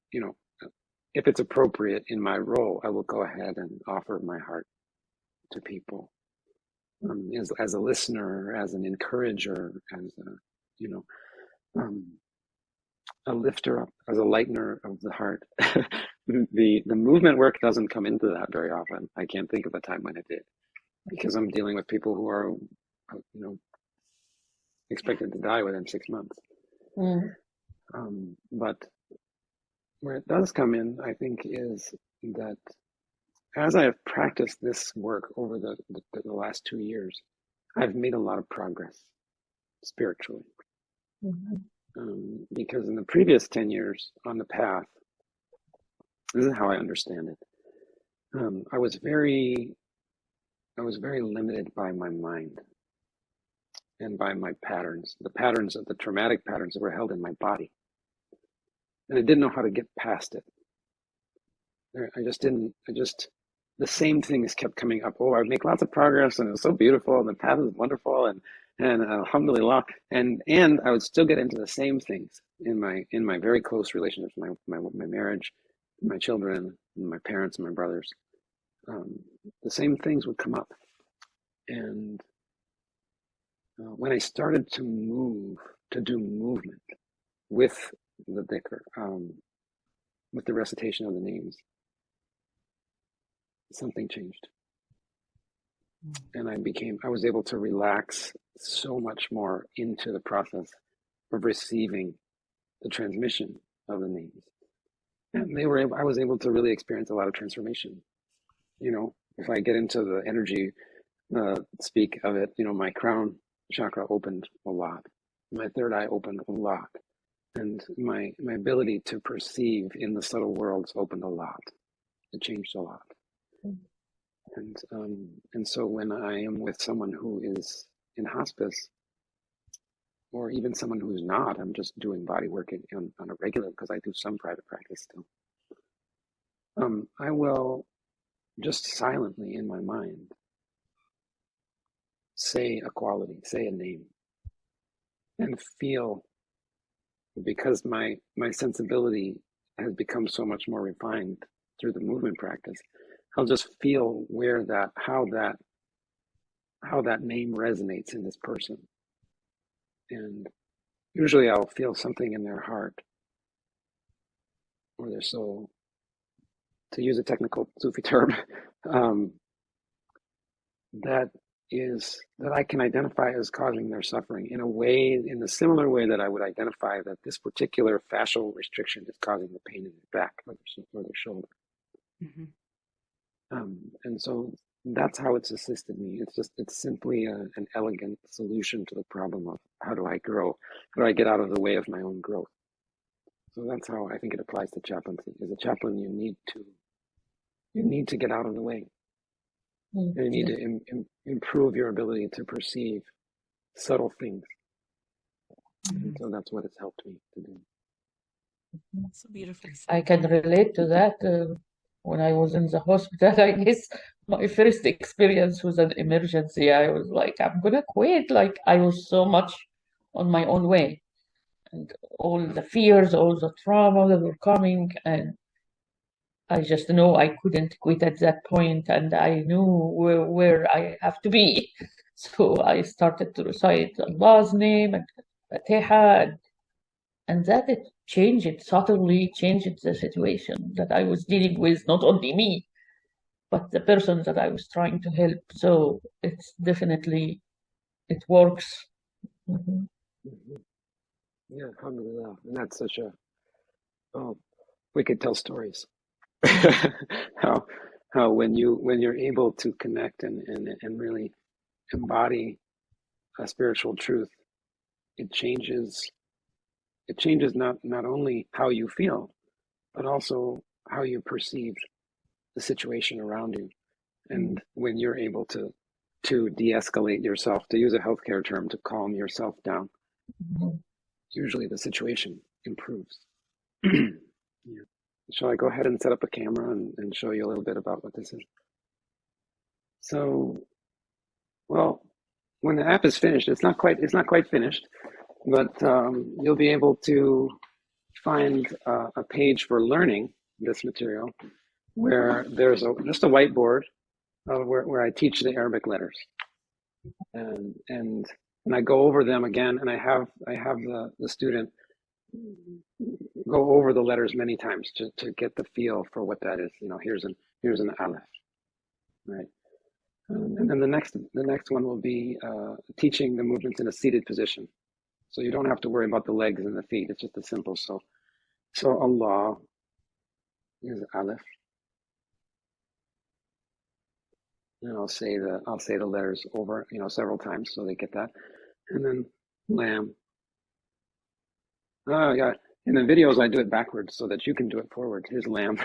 if it's appropriate in my role, I will go ahead and offer my heart to people, as a listener, as an encourager, as a lifter up, as a lightener of the heart. The movement work doesn't come into that very often. I can't think of a time when it did, because I'm dealing with people who are, expected to die within 6 months. But where it does come in, I think, is that as I have practiced this work over the last 2 years, I've made a lot of progress spiritually. Because in the previous 10 years on the path, this is how I understand it. I was very limited by my mind and by my patterns, the traumatic patterns that were held in my body. And I didn't know how to get past it. The same things kept coming up. Oh, I make lots of progress and it's so beautiful and the path is wonderful and alhamdulillah. And I would still get into the same things in my very close relationships, my marriage, my children, my parents, and my brothers. The same things would come up. And when I started to do movement with the dhikr, with the recitation of the names, something changed. And I was able to relax so much more into the process of receiving the transmission of the names. And I was able to really experience a lot of transformation. If I get into the energy speak of it, my crown chakra opened a lot. My third eye opened a lot. And my ability to perceive in the subtle worlds opened a lot. It changed a lot. And so when I am with someone who is in hospice, or even someone who's not, I'm just doing body work on a regular, because I do some private practice still. I will just silently in my mind say a quality, say a name, and feel, because my sensibility has become so much more refined through the movement practice, I'll just feel how that name resonates in this person. And usually I'll feel something in their heart or their soul, to use a technical Sufi term, that I can identify as causing their suffering in a similar way that I would identify that this particular fascial restriction is causing the pain in their back or their shoulder. And so that's how it's assisted me. It's simply an elegant solution to the problem of how do I grow? How do I get out of the way of my own growth? So that's how I think it applies to chaplaincy. As a chaplain, you need to get out of the way. You need to improve your ability to perceive subtle things. So that's what it's helped me to do. So beautifully said. I can relate to that. When I was in the hospital, I guess my first experience was an emergency. I was like, I'm gonna quit. Like, I was so much on my own way, and all the fears, all the trauma that were coming, and I just know I couldn't quit at that point, and I knew where I have to be. So I started to recite Allah's name and Fatiha, and And that it subtly changed the situation that I was dealing with, not only me, but the person that I was trying to help. So it's definitely, it works. Mm-hmm. Mm-hmm. Yeah, alhamdulillah. And that's such a, oh, we could tell stories. how when you're able to connect and really embody a spiritual truth, it changes not only how you feel, but also how you perceive the situation around you. And when you're able to de-escalate yourself, to use a healthcare term, to calm yourself down, usually the situation improves. Yeah. Shall I go ahead and set up a camera and show you a little bit about what this is? So, well, when the app is finished, it's not quite finished, but you'll be able to find a page for learning this material where there's just a whiteboard where I teach the Arabic letters, and I go over them again, and I have the student go over the letters many times to get the feel for what that is. You know, here's an aleph, right? And then the next one will be teaching the movements in a seated position, so you don't have to worry about the legs and the feet. It's just a simple so Allah is aleph, and I'll say the letters over several times so they get that, and then lamb. Oh yeah, in the videos I do it backwards so that you can do it forward. Here's lamb,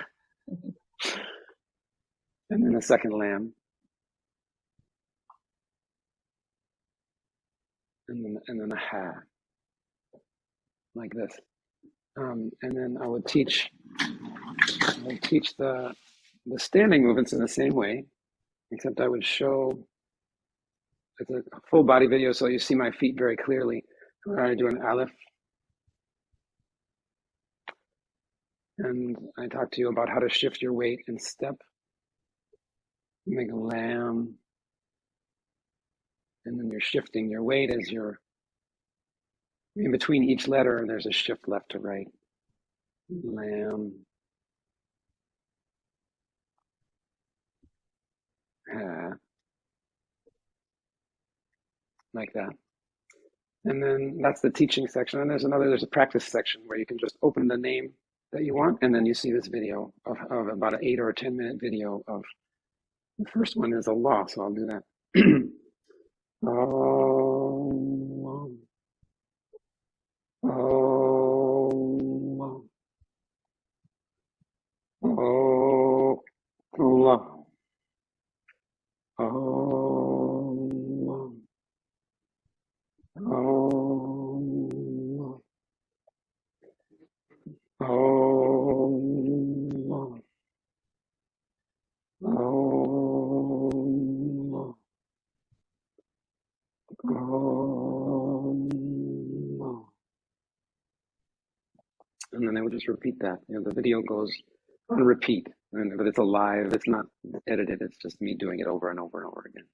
and then the second lamb, and then a ha, like this. And then I would teach the standing movements in the same way, except I would show it's a full body video, so you see my feet very clearly. Where I do an aleph, and I talk to you about how to shift your weight and step. Make a lamb, and then you're shifting your weight as you're in between each letter. There's a shift left to right. Lamb, ha, like that. And then that's the teaching section. And there's a practice section where you can just open the name that you want, and then you see this video of about an 8 or 10 minute video of the first one is Allah, so I'll do that. Allah, Allah, Allah, Allah, Allah, Allah, Allah, Allah. And then they would just repeat that. The video goes on repeat, but it's alive. It's not edited. It's just me doing it over and over and over again.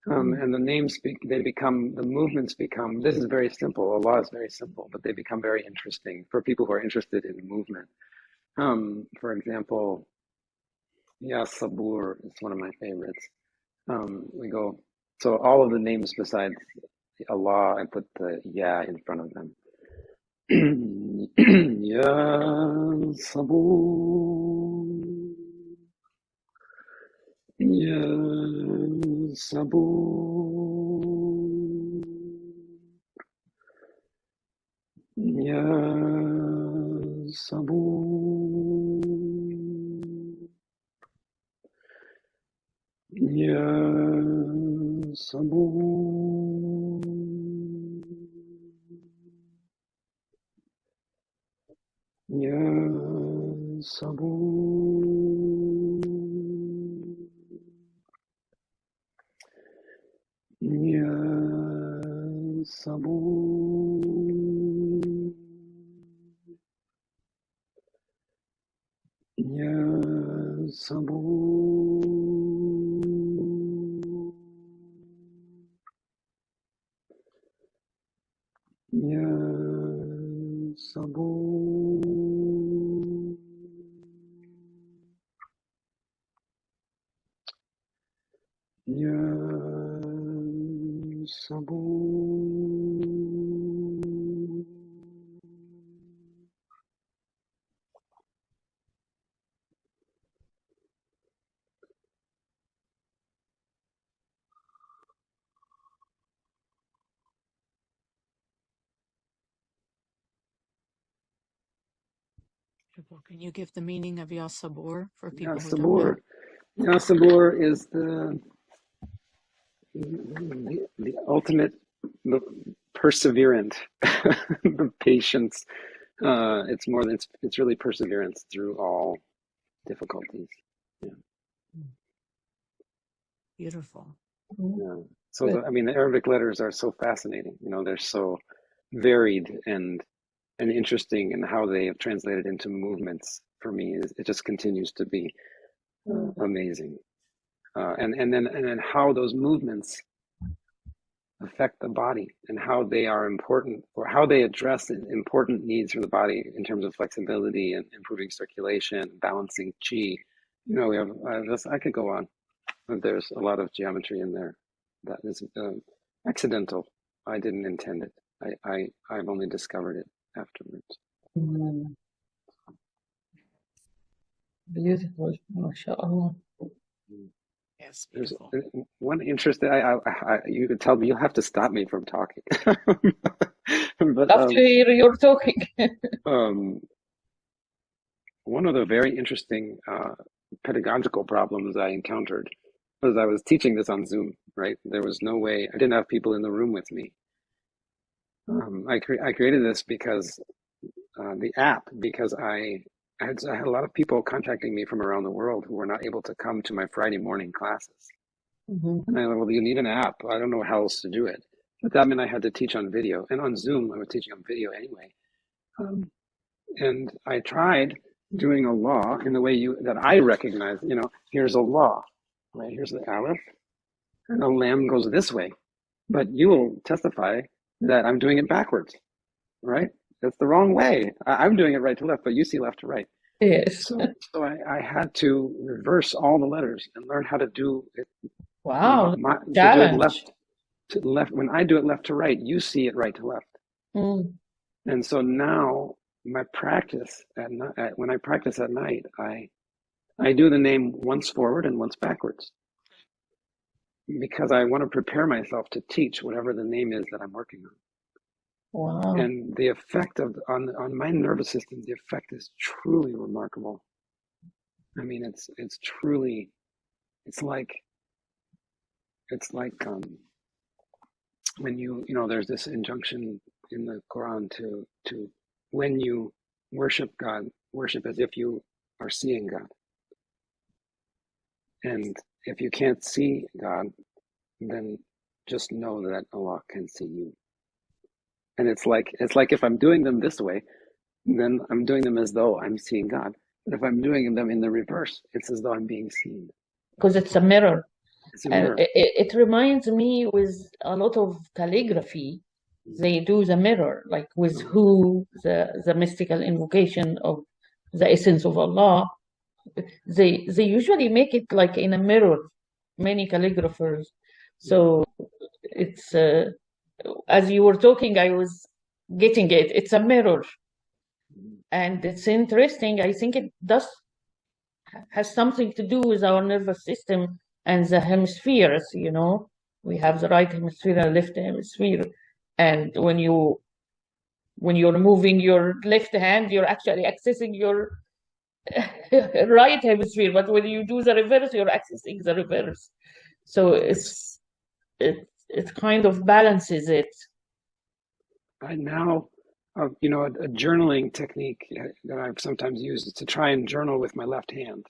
And the names the movements become. This is very simple. Allah is very simple, but they become very interesting for people who are interested in movement. For example, Ya Sabur is one of my favorites. We go, so all of the names besides Allah, I put the Ya in front of them. Ya Sabur, Ya Sabur, Ya Sabur, Ya Sabur, Ya Sabur, Ya Sabur, Ya Sabur, Ya Sabur. Ya Sabur. Can you give the meaning of Ya Sabur for Ya people who don't know? Sabur. Ya Sabur is the ultimate perseverant, the patience. It's more than it's really perseverance through all difficulties. Yeah. Beautiful. Yeah. So the Arabic letters are so fascinating. They're so varied and interesting, and how they have translated into movements for me it just continues to be amazing. And then how those movements affect the body, and how they are important, or how they address important needs for the body in terms of flexibility and improving circulation, balancing qi. We have I could go on. There's a lot of geometry in there that is accidental. I didn't intend it. I've only discovered it afterwards. Beautiful, mashallah. Yes, There's beautiful. one interest that you could tell me. You'll have to stop me from talking. But Love to hear your talking. one of the very interesting pedagogical problems I encountered was I was teaching this on Zoom, right? There was no way, I didn't have people in the room with me. I created this because the app, because I had a lot of people contacting me from around the world who were not able to come to my Friday morning classes. And I thought, well, you need an app. I don't know how else to do it. But that meant I had to teach on video. And on Zoom, I was teaching on video anyway. And I tried doing a law in the way that I recognize. Here's a law, right? Here's the Araf, and a lamb goes this way. But you will testify that I'm doing it backwards, right? That's the wrong way. I'm doing it right to left, but you see left to right. Yes. So I had to reverse all the letters and learn how to do it. Wow. To do it Challenge. left to left. When I do it left to right, you see it right to left. And so now my practice when I practice at night, I do the name once forward and once backwards, because I want to prepare myself to teach whatever the name is that I'm working on. Wow. And the effect on my nervous system, the effect is truly remarkable. I mean, it's truly, it's like when there's this injunction in the Quran to when you worship God, worship as if you are seeing God. And if you can't see God, then just know that Allah can see you. And it's like if I'm doing them this way, then I'm doing them as though I'm seeing God. But if I'm doing them in the reverse, it's as though I'm being seen. Because it's a mirror. It's a mirror. And it reminds me with a lot of calligraphy, they do the mirror, like with the mystical invocation of the essence of Allah. They usually make it like in a mirror, many calligraphers. So it's as you were talking, I was getting it. It's a mirror, and it's interesting. I think it has something to do with our nervous system and the hemispheres. We have the right hemisphere and left hemisphere, and when you're moving your left hand, you're actually accessing your right hemisphere, but when you do the reverse, you're accessing the reverse. So it kind of balances it. Right now, a journaling technique that I've sometimes used is to try and journal with my left hand,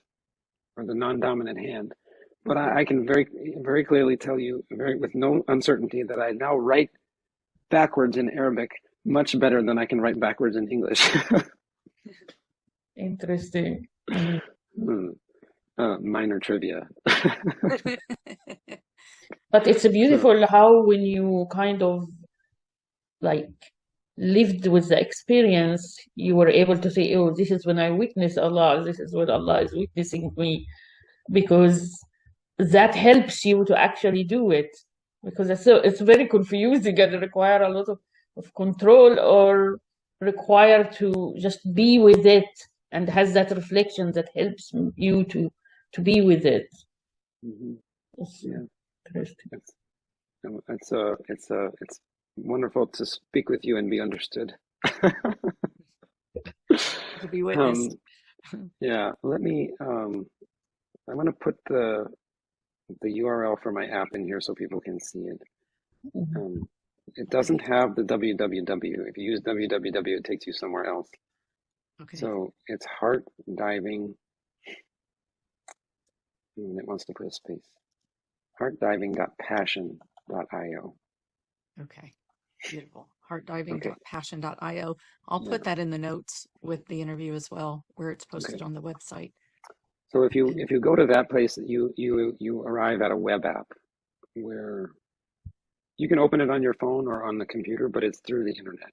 or the non-dominant hand. But I can very, very clearly tell you, with no uncertainty, that I now write backwards in Arabic much better than I can write backwards in English. Interesting. Minor trivia. But it's beautiful how when you kind of like lived with the experience, you were able to say, oh, this is when I witness Allah, this is when Allah is witnessing me, because that helps you to actually do it, because it's very confusing and require a lot of control, or require to just be with it, and has that reflection that helps you to be with it. Mm-hmm. Yeah. It's wonderful to speak with you and be understood. To be witnessed. Yeah, let me, I want to put the URL for my app in here so people can see it. It doesn't have the www. If you use www, it takes you somewhere else. Okay. So it's heart diving. It wants to put a space. heartdiving.passion.io. Okay. Beautiful. heartdiving.passion.io. I'll put that in the notes with the interview as well, where it's posted on the website. So if you go to that place, you arrive at a web app where you can open it on your phone or on the computer, but it's through the internet,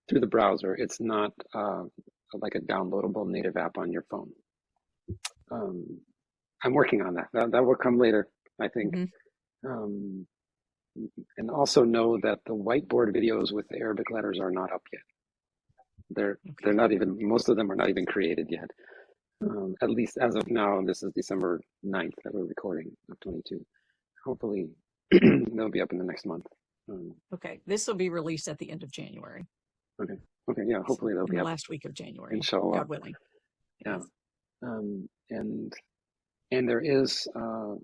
through the browser. It's not like a downloadable native app on your phone. I'm working on that. That will come later, I think. Mm-hmm. And also know that the whiteboard videos with the Arabic letters are not up yet. They're not even, most of them are not even created yet. At least as of now, this is December 9th that we're recording of 22. Hopefully they'll be up in the next month. Okay, this will be released at the end of January. Okay, yeah, hopefully they'll be the up. last week of January, Inshallah. God willing. Yeah. And there is,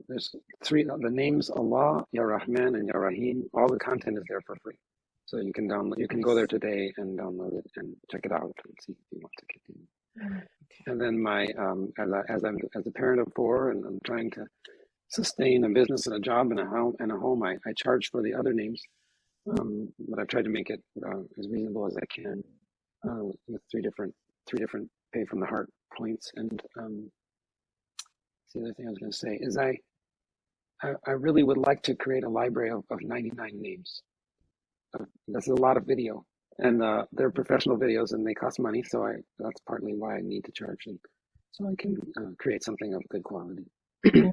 there's the names Allah, Ya Rahman, and Ya Rahim. All the content is there for free. So you can download, you can go there today and download it and check it out and see if you want to continue. Okay. And then my, as a parent of 4 and I'm trying to sustain a business and a job and a home, I charge for the other names. But I've tried to make it as reasonable as I can with three different pay from the heart points. And the other thing I was going to say is I really would like to create a library of 99 names. That's a lot of video, and they're professional videos and they cost money. So that's partly why I need to charge them, so I can create something of good quality. Yeah,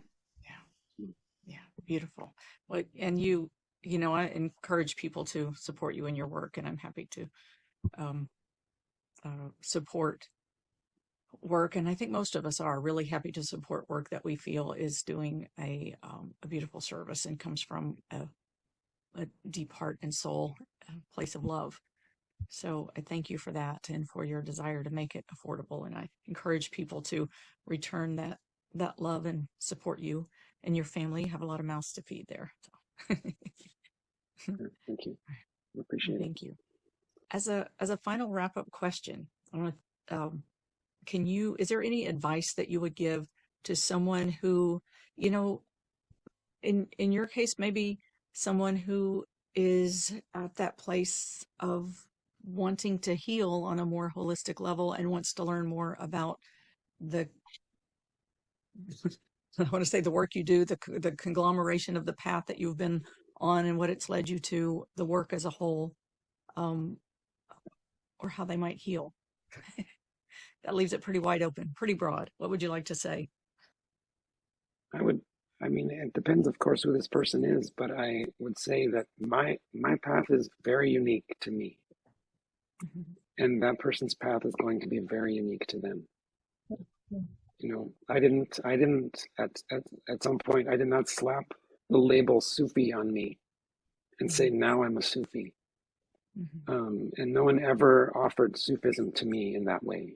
beautiful. Well, and you know, I encourage people to support you in your work, and I'm happy to support work. And I think most of us are really happy to support work that we feel is doing a beautiful service and comes from a deep heart and soul, place of love. So I thank you for that and for your desire to make it affordable. And I encourage people to return that love and support you and your family. You have a lot of mouths to feed there. So. Thank you. I appreciate it. Thank you. As a final wrap-up question, I want to, is there any advice that you would give to someone who, you know, in your case, maybe someone who is at that place of wanting to heal on a more holistic level and wants to learn more about I want to say the work you do, the conglomeration of the path that you've been on and what it's led you to, the work as a whole, or how they might heal. That leaves it pretty wide open, pretty broad. What would you like to say? I mean, it depends, of course, who this person is, but I would say that my path is very unique to me. Mm-hmm. And that person's path is going to be very unique to them. You know, I didn't at some point, I did not slap the label Sufi on me and say, now I'm a Sufi. Mm-hmm. And no one ever offered Sufism to me in that way.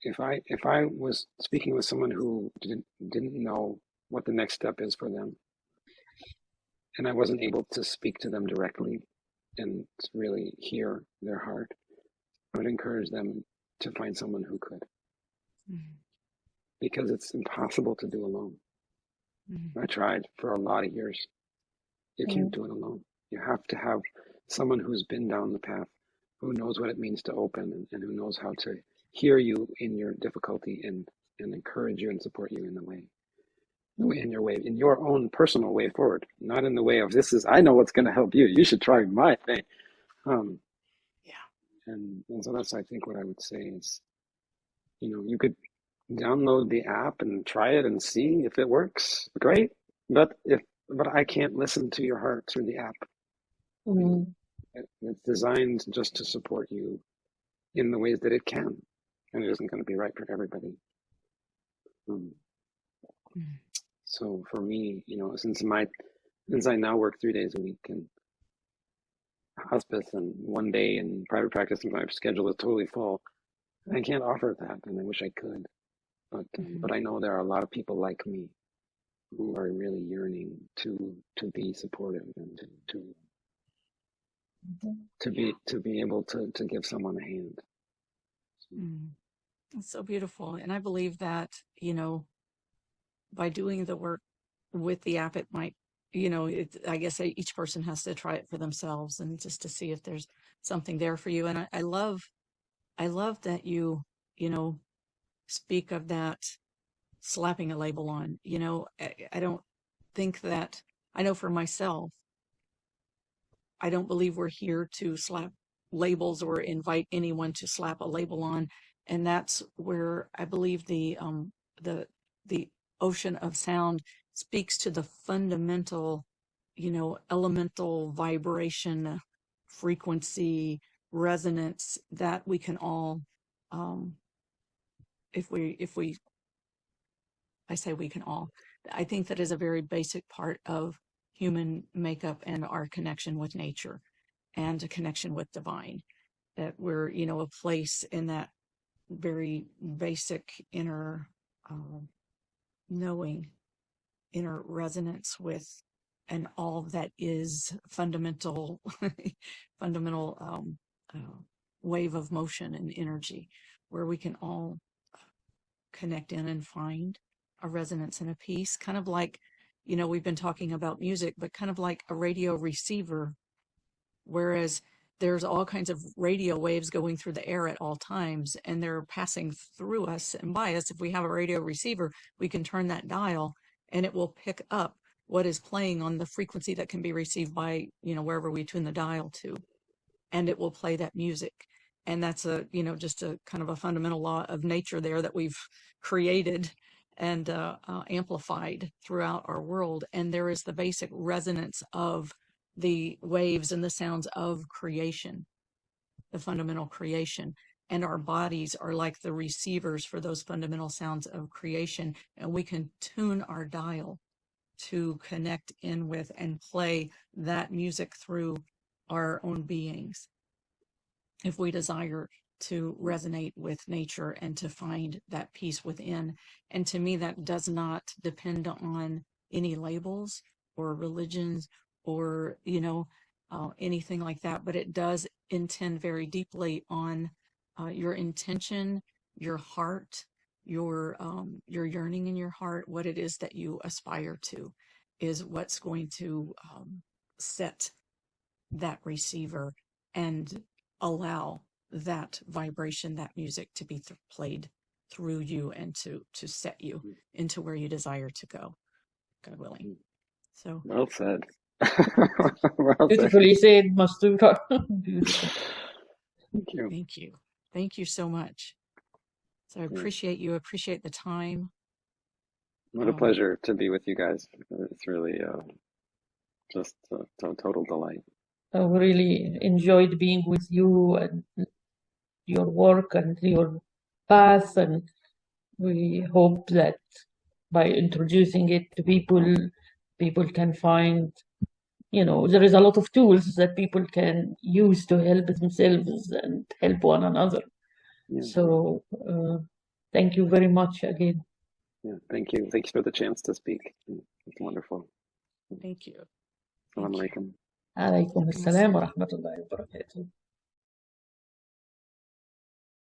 If I was speaking with someone who didn't know what the next step is for them, and I wasn't able to speak to them directly and really hear their heart, I would encourage them to find someone who could. Mm-hmm. Because it's impossible to do alone. Mm-hmm. I tried for a lot of years. You can't do it alone. You have to have someone who's been down the path, who knows what it means to open and who knows how to hear you in your difficulty and encourage you and support you in the way. in your way, in your own personal way forward, not in the way of I know what's going to help you. You should try my thing. Yeah. And so that's, I think, what I would say is, you could download the app and try it and see if it works. Great. But I can't listen to your heart through the app. It's designed just to support you in the ways that it can, and it isn't going to be right for everybody. So for me, since I now work 3 days a week in hospice and 1 day in private practice, and my schedule is totally full, I can't offer that, and I wish I could. But I know there are a lot of people like me who are really yearning to be supportive and to be able to give someone a hand. It's so beautiful. And I believe that, by doing the work with the app, it might, I guess each person has to try it for themselves and just to see if there's something there for you. And I love that you speak of that slapping a label on. I don't think that, I know for myself, I don't believe we're here to slap labels or invite anyone to slap a label on. And that's where I believe the ocean of sound speaks to the fundamental, elemental vibration, frequency, resonance that we can all, I say we can all, I think that is a very basic part of human makeup and our connection with nature and a connection with divine, that we're, a place in that very basic inner knowing, inner resonance with and all that is fundamental wave of motion and energy, where we can all connect in and find a resonance and a peace, kind of like, we've been talking about music, but kind of like a radio receiver, whereas there's all kinds of radio waves going through the air at all times, and they're passing through us and by us. If we have a radio receiver, we can turn that dial and it will pick up what is playing on the frequency that can be received by, wherever we tune the dial to, and it will play that music. And that's just a kind of a fundamental law of nature there that we've created and amplified throughout our world. And there is the basic resonance of the waves and the sounds of creation, the fundamental creation. And our bodies are like the receivers for those fundamental sounds of creation. And we can tune our dial to connect in with and play that music through our own beings, if we desire to resonate with nature and to find that peace within. And to me, that does not depend on any labels or religions or, anything like that, but it does intend very deeply on your intention, your heart, your yearning in your heart, what it is that you aspire to is what's going to set that receiver and allow that vibration, that music to be played through you and to set you into where you desire to go, God willing. So well said. Beautifully said, Mastura. Thank you so much. So I appreciate you, appreciate the time. What a pleasure to be with you guys. It's really just a total delight. I really enjoyed being with you and your work and your path, and we hope that by introducing it to people can find, there is a lot of tools that people can use to help themselves and help one another. Yeah. So thank you very much again. Yeah, thank you. Thanks for the chance to speak. It's wonderful. Thank you. Assalamu alaikum. عليكم السلام ورحمة الله وبركاته.